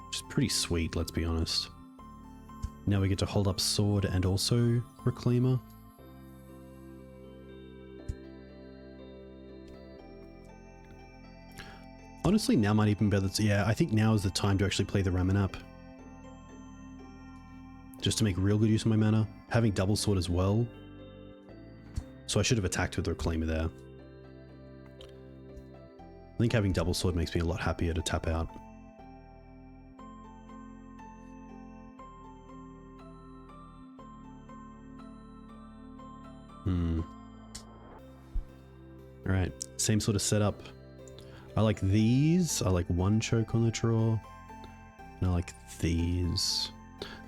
Which is pretty sweet, let's be honest. Now we get to hold up Sword and also Reclaimer. Honestly, now might even be better. Yeah, I think now is the time to actually play the Ramunap. Just to make real good use of my mana. Having double sword as well. So I should have attacked with the Reclaimer there. I think having double sword makes me a lot happier to tap out. Alright, same sort of setup. I like these. I like one choke on the draw. And I like these.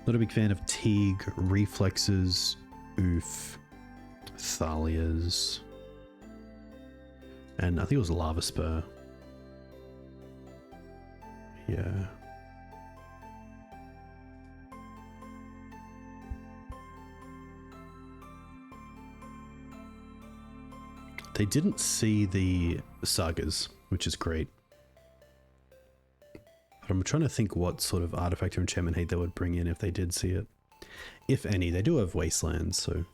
Not a big fan of Teeg, Reflexes, Ouphe, Thalias. And I think it was Lava Spur. Yeah. They didn't see the Sagas, which is great. But I'm trying to think what sort of artifact or enchantment hate they would bring in if they did see it. If any, they do have Wasteland, so...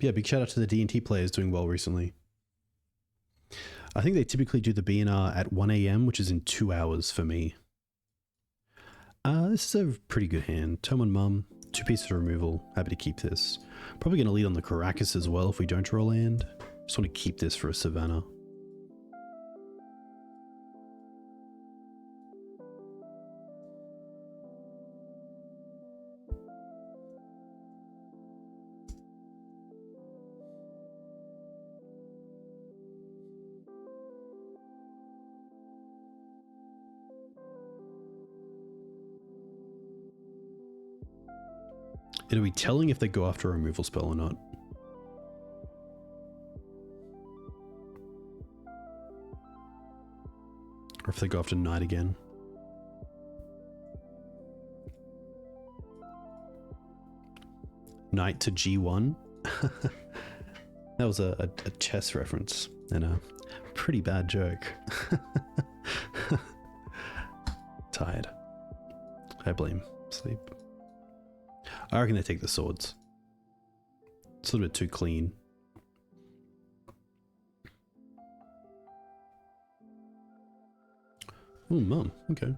Yeah, big shout out to the D&T players doing well recently. I think they typically do the BNR at 1 AM, which is in 2 hours for me. This is a pretty good hand. Tome on Mum, 2 pieces of removal. Happy to keep this. Probably going to lead on the Karakas as well if we don't draw land. Just want to keep this for a Savannah. It'll be telling if they go after a removal spell or not. Or if they go after Knight again. Knight to G1. That was a chess reference and a pretty bad joke. Tired. I blame sleep. I reckon they take the swords. It's a little bit too clean. Oh, mum. Okay.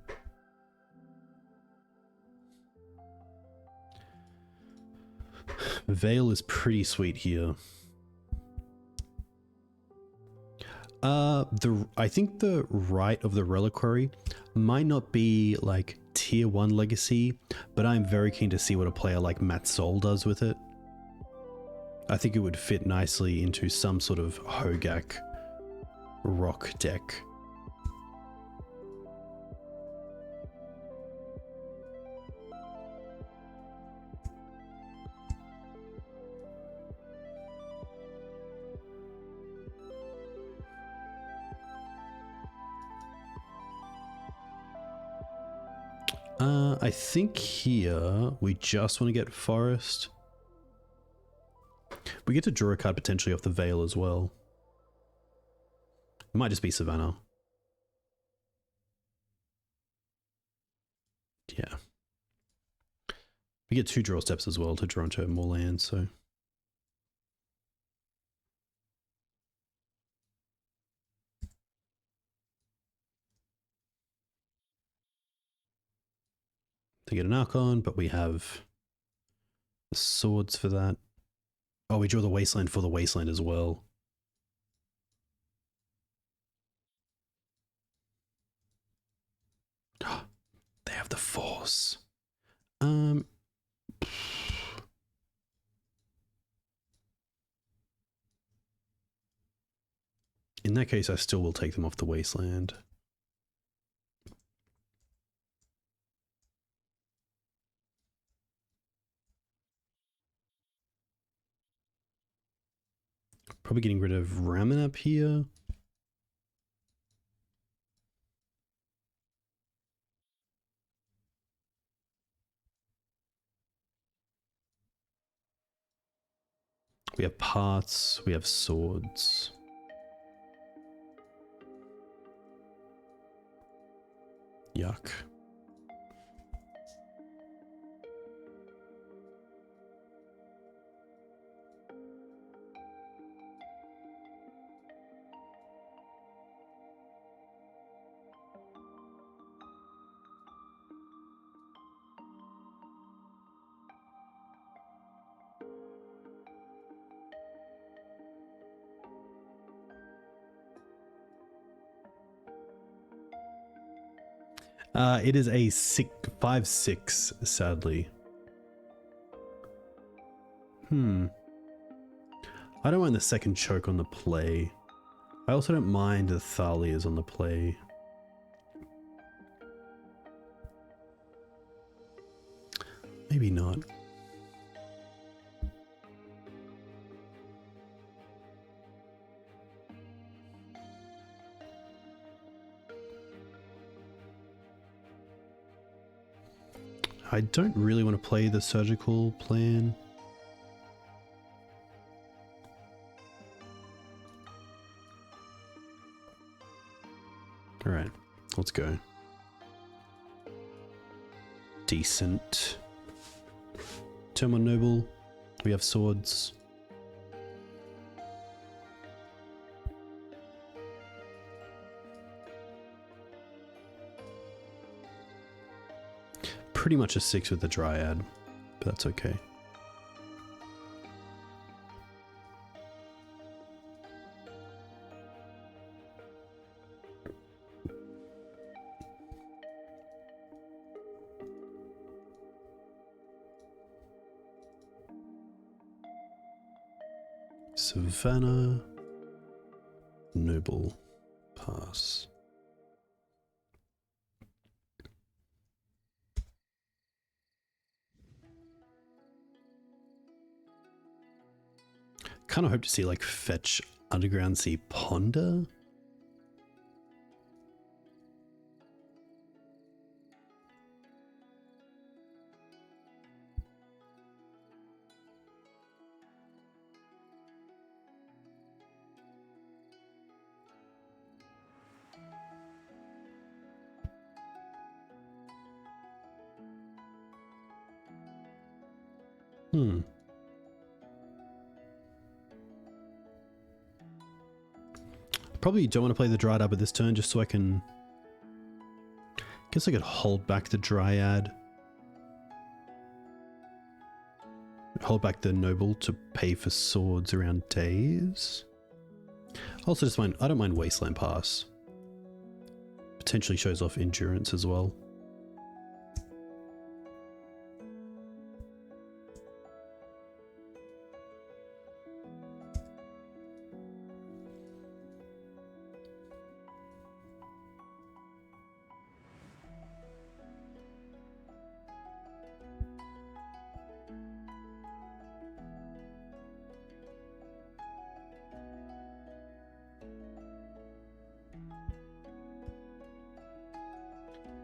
Veil is pretty sweet here. I think the right of the Reliquary might not be like tier 1 legacy, but I'm very keen to see what a player like Matt Sol does with it. I think it would fit nicely into some sort of Hogak rock deck. I think here we just want to get Forest. We get to draw a card potentially off the Veil as well. It might just be Savannah. Yeah. We get 2 draw steps as well to draw into more lands, so. They get an Archon, but we have the swords for that. Oh, we draw the Wasteland for the Wasteland as well. They have the Force. In that case, I still will take them off the Wasteland. Probably getting rid of Ramunap here. We have parts, we have swords. Yuck. It is a 5/6, sadly. I don't mind the second choke on the play. I also don't mind the Thalias on the play. Maybe not. I don't really want to play the surgical plan. Alright, let's go. Decent. Turn on Noble. We have swords. Pretty much a 6 with the Dryad, but that's okay. Savannah, Noble, pass. kind of hope to see like fetch Underground Sea Ponder. Probably don't want to play the Dryad Arbor this turn just so I can... Guess I could hold back the Dryad. Hold back the Noble to pay for swords around days. Also just mind, I don't mind Wasteland Pass. Potentially shows off endurance as well.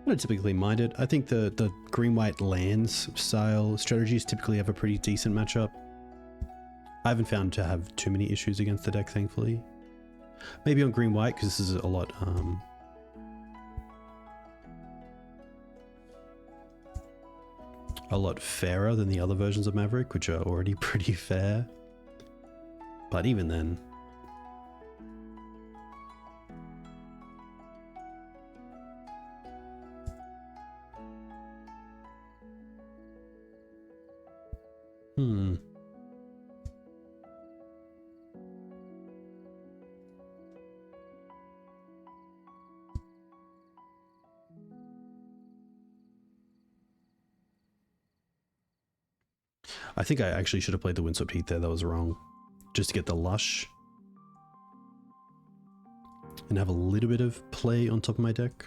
I don't typically mind it. I think the green-white lands style strategies typically have a pretty decent matchup. I haven't found to have too many issues against the deck, thankfully. Maybe on green-white, because this is a lot fairer than the other versions of Maverick, which are already pretty fair. But even then... I think I actually should have played the Windswept Heath there, that was wrong. Just to get the Lush. And have a little bit of play on top of my deck.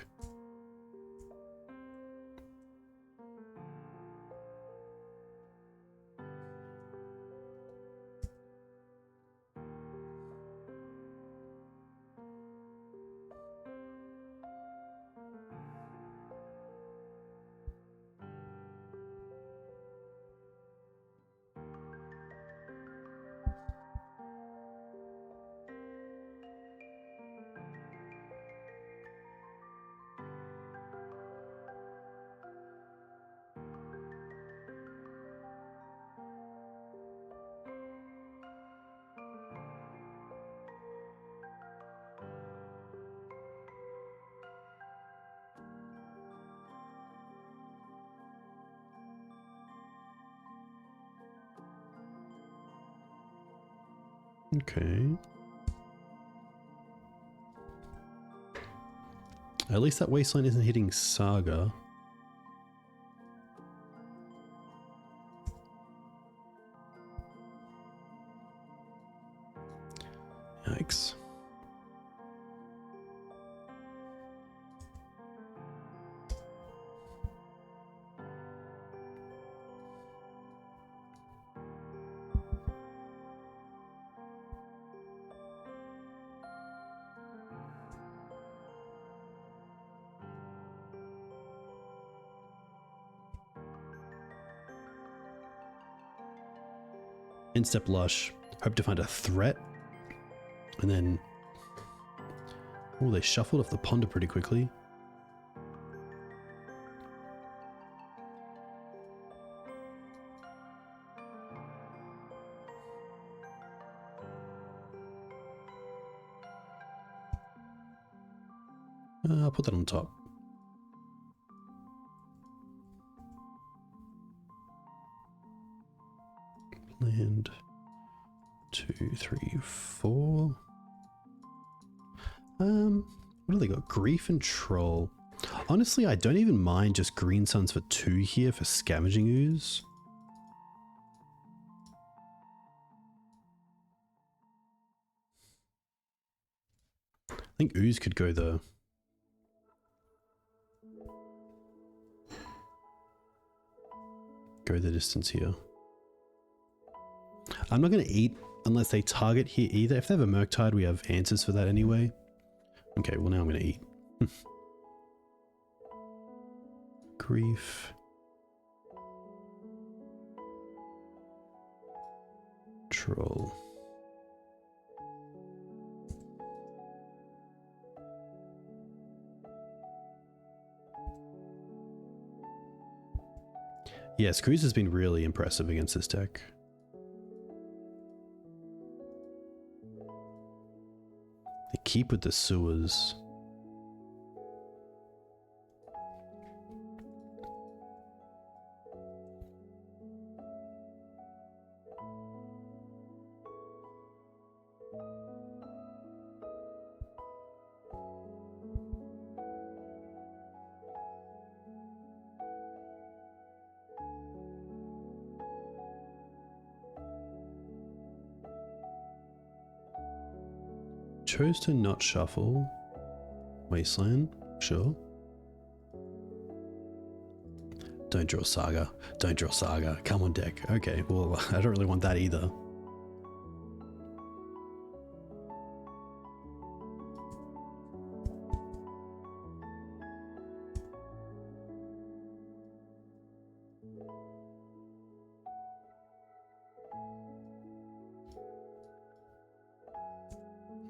Okay. At least that Wasteland isn't hitting Saga. Yikes. Instep Lush. Hope to find a threat. And then... Oh, they shuffled off the ponder pretty quickly. I'll put that on top. Land 2, 3, 4. What do they got? Grief and Troll. Honestly, I don't even mind just green suns for 2 here for Scavenging Ooze. I think Ooze could go the distance here. I'm not going to eat unless they target here either. If they have a Murktide, we have answers for that anyway. Okay, well now I'm going to eat. Grief. Troll. Yes, Cruise has been really impressive against this deck. They keep with the sewers. Chose to not shuffle. Wasteland, sure. Don't draw Saga. Don't draw Saga. Come on deck. Okay, well, I don't really want that either.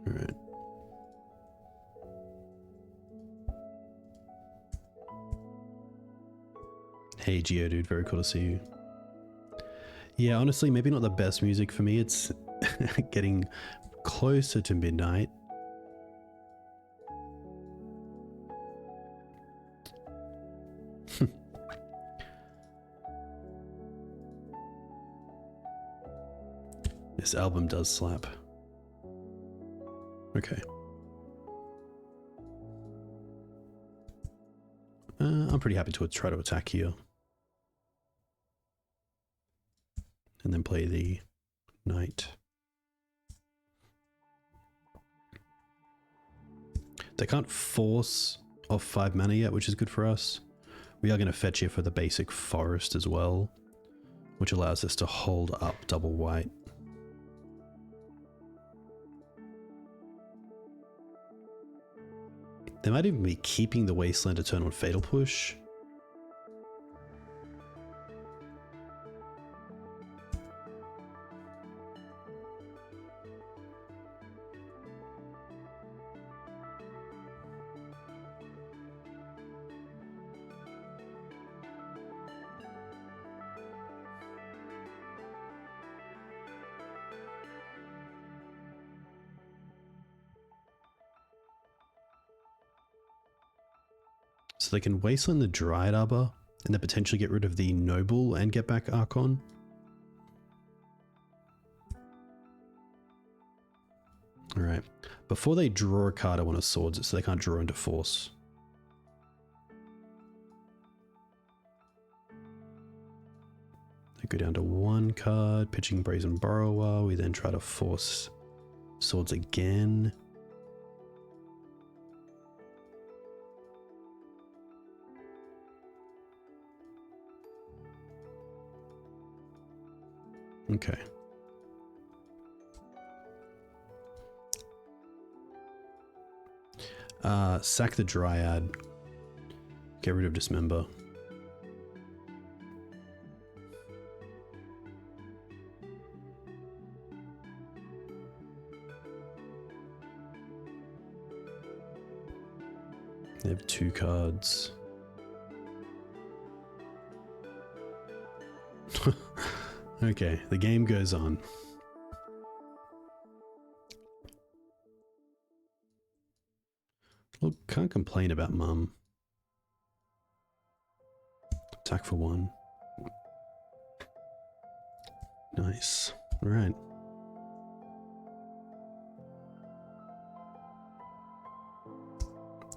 Alright. Hey Geodude, very cool to see you. Yeah, honestly, maybe not the best music for me. It's getting closer to midnight. This album does slap. Okay. I'm pretty happy to try to attack here. And then play the knight. They can't force off 5 mana yet, which is good for us. We are going to fetch here for the basic forest as well, which allows us to hold up double white. They might even be keeping the Wasteland to turn on Fatal Push. So they can Wasteland the Dryad Arbor and then potentially get rid of the Noble and get back Archon. Alright. Before they draw a card, I want to Swords it so they can't draw into Force. They go down to 1 card, pitching Brazen Borrower. We then try to force Swords again. Okay. Sack the Dryad. Get rid of Dismember. They have 2 cards. Okay, the game goes on. Well, can't complain about Mum. Attack for 1. Nice. Alright.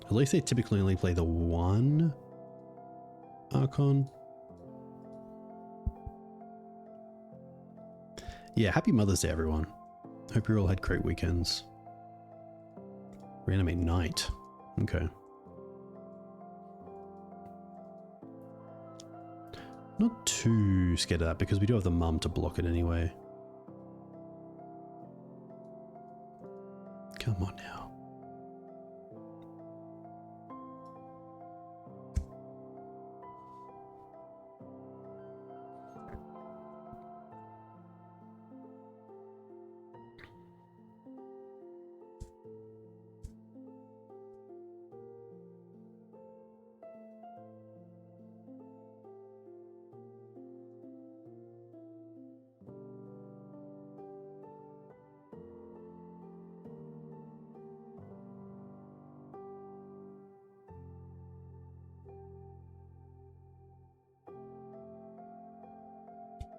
At least they typically only play the 1 Archon. Yeah, happy Mother's Day, everyone. Hope you all had great weekends. Reanimate Knight. Okay. Not too scared of that because we do have the Mum to block it anyway. Come on now.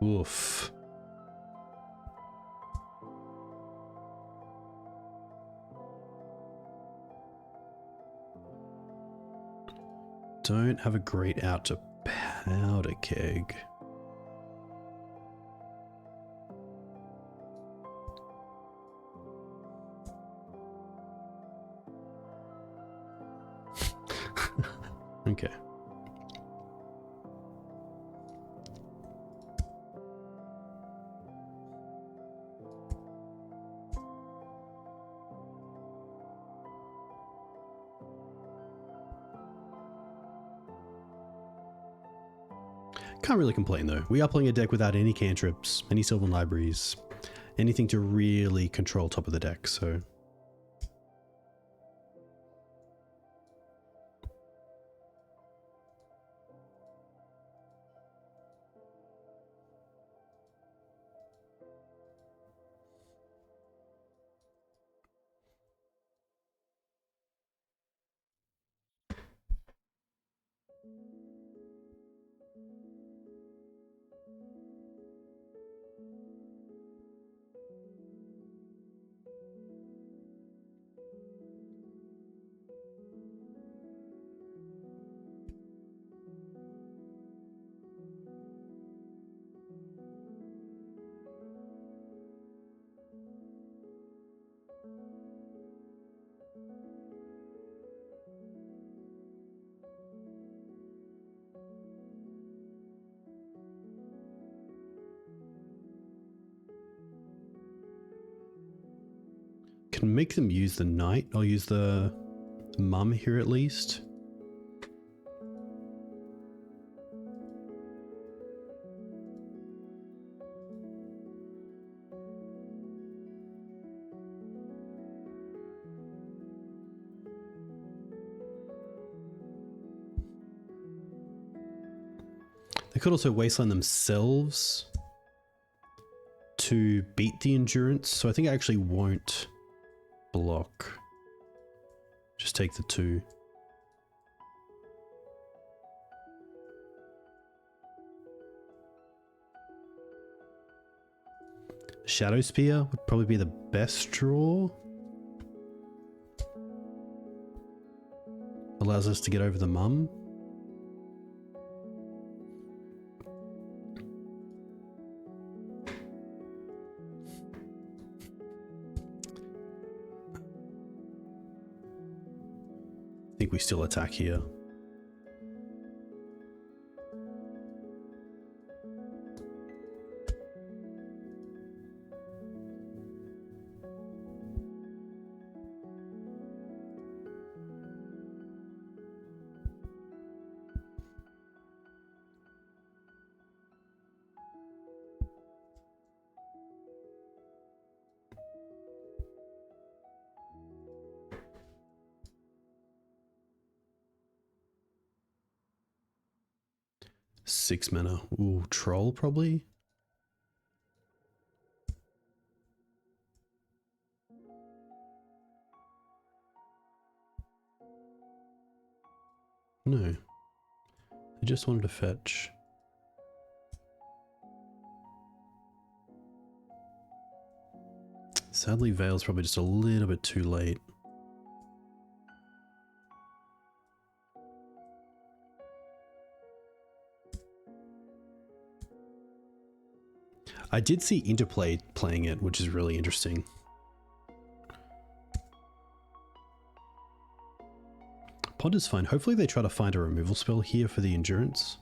Oof. Don't have a great out to Powder Keg. Okay. Can't really complain though. We are playing a deck without any cantrips, any Sylvan Libraries, anything to really control top of the deck, so... Can make them use the knight. I'll use the mum here at least. They could also wasteland themselves to beat the endurance, so I think I actually won't block. Just take the 2. Shadow Spear would probably be the best draw. Allows us to get over the mum. I think we still attack here. Six mana. Ooh, troll probably? No. I just wanted to fetch. Sadly, Veil's probably just a little bit too late. I did see Interplay playing it, which is really interesting. Pond is fine. Hopefully they try to find a removal spell here for the endurance.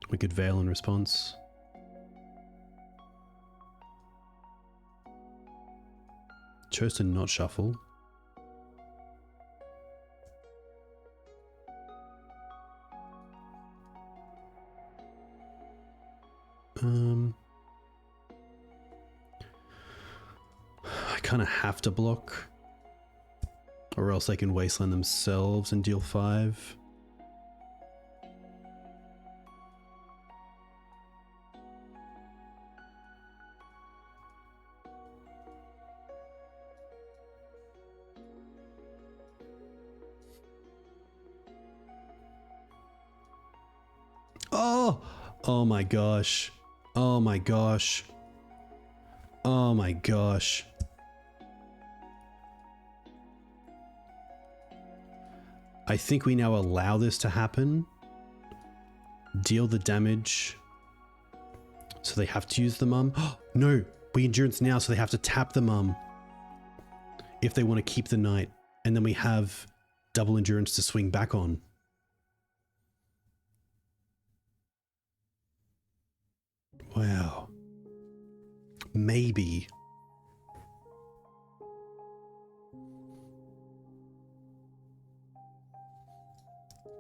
We could Veil in response. Chose to not shuffle. I kind of have to block, or else they can Wasteland themselves and deal 5. Oh my gosh. Oh my gosh. Oh my gosh. I think we now allow this to happen. Deal the damage. So they have to use the mum. No, we endurance now, so they have to tap the mum if they want to keep the knight. And then we have double endurance to swing back on. Wow. Maybe.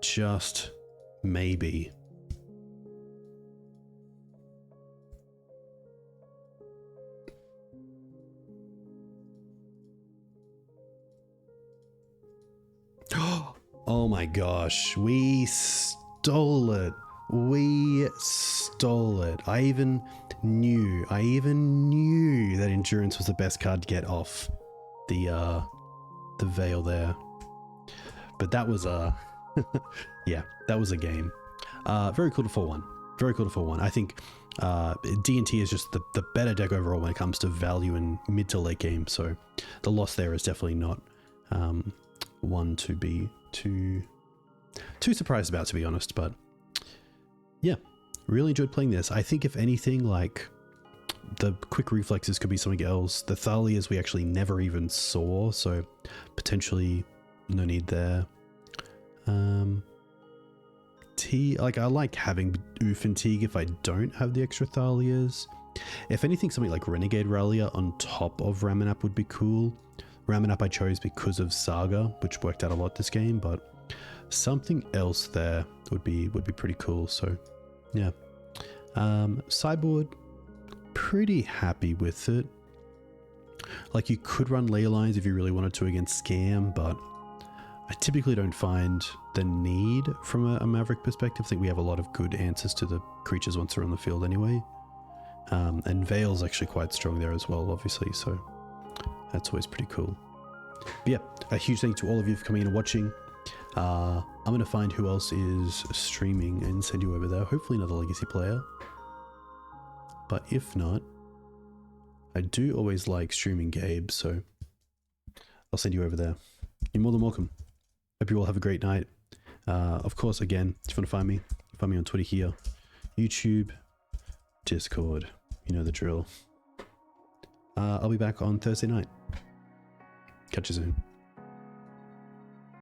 Just maybe. Oh my gosh, we stole it. We stole it. I even knew that endurance was the best card to get off the veil there. But that was yeah, that was a game. Very cool to 4-1. Very cool to 4-1. I think D&T is just the better deck overall when it comes to value in mid to late game. So the loss there is definitely not one to be too surprised about, to be honest. But yeah, really enjoyed playing this. I think if anything, like, the quick reflexes could be something else. The Thalias we actually never even saw, so potentially no need there. Like, I like having Ouphe and Teeg if I don't have the extra Thalias. If anything, something like Renegade Rallia on top of Ramunap would be cool. Ramunap I chose because of Saga, which worked out a lot this game, but something else there would be pretty cool. So yeah, sideboard, pretty happy with it. Like, you could run Ley Lines if you really wanted to against Scam, but I typically don't find the need from a Maverick perspective. I think we have a lot of good answers to the creatures once they're on the field anyway. And Veil's actually quite strong there as well, obviously, so that's always pretty cool. But yeah, a huge thank you to all of you for coming in and watching. I'm going to find who else is streaming and send you over there. Hopefully another Legacy player. But if not, I do always like streaming Gabe, so I'll send you over there. You're more than welcome. Hope you all have a great night. Of course, again, if you want to find me on Twitter here, YouTube, Discord, you know the drill. I'll be back on Thursday night. Catch you soon.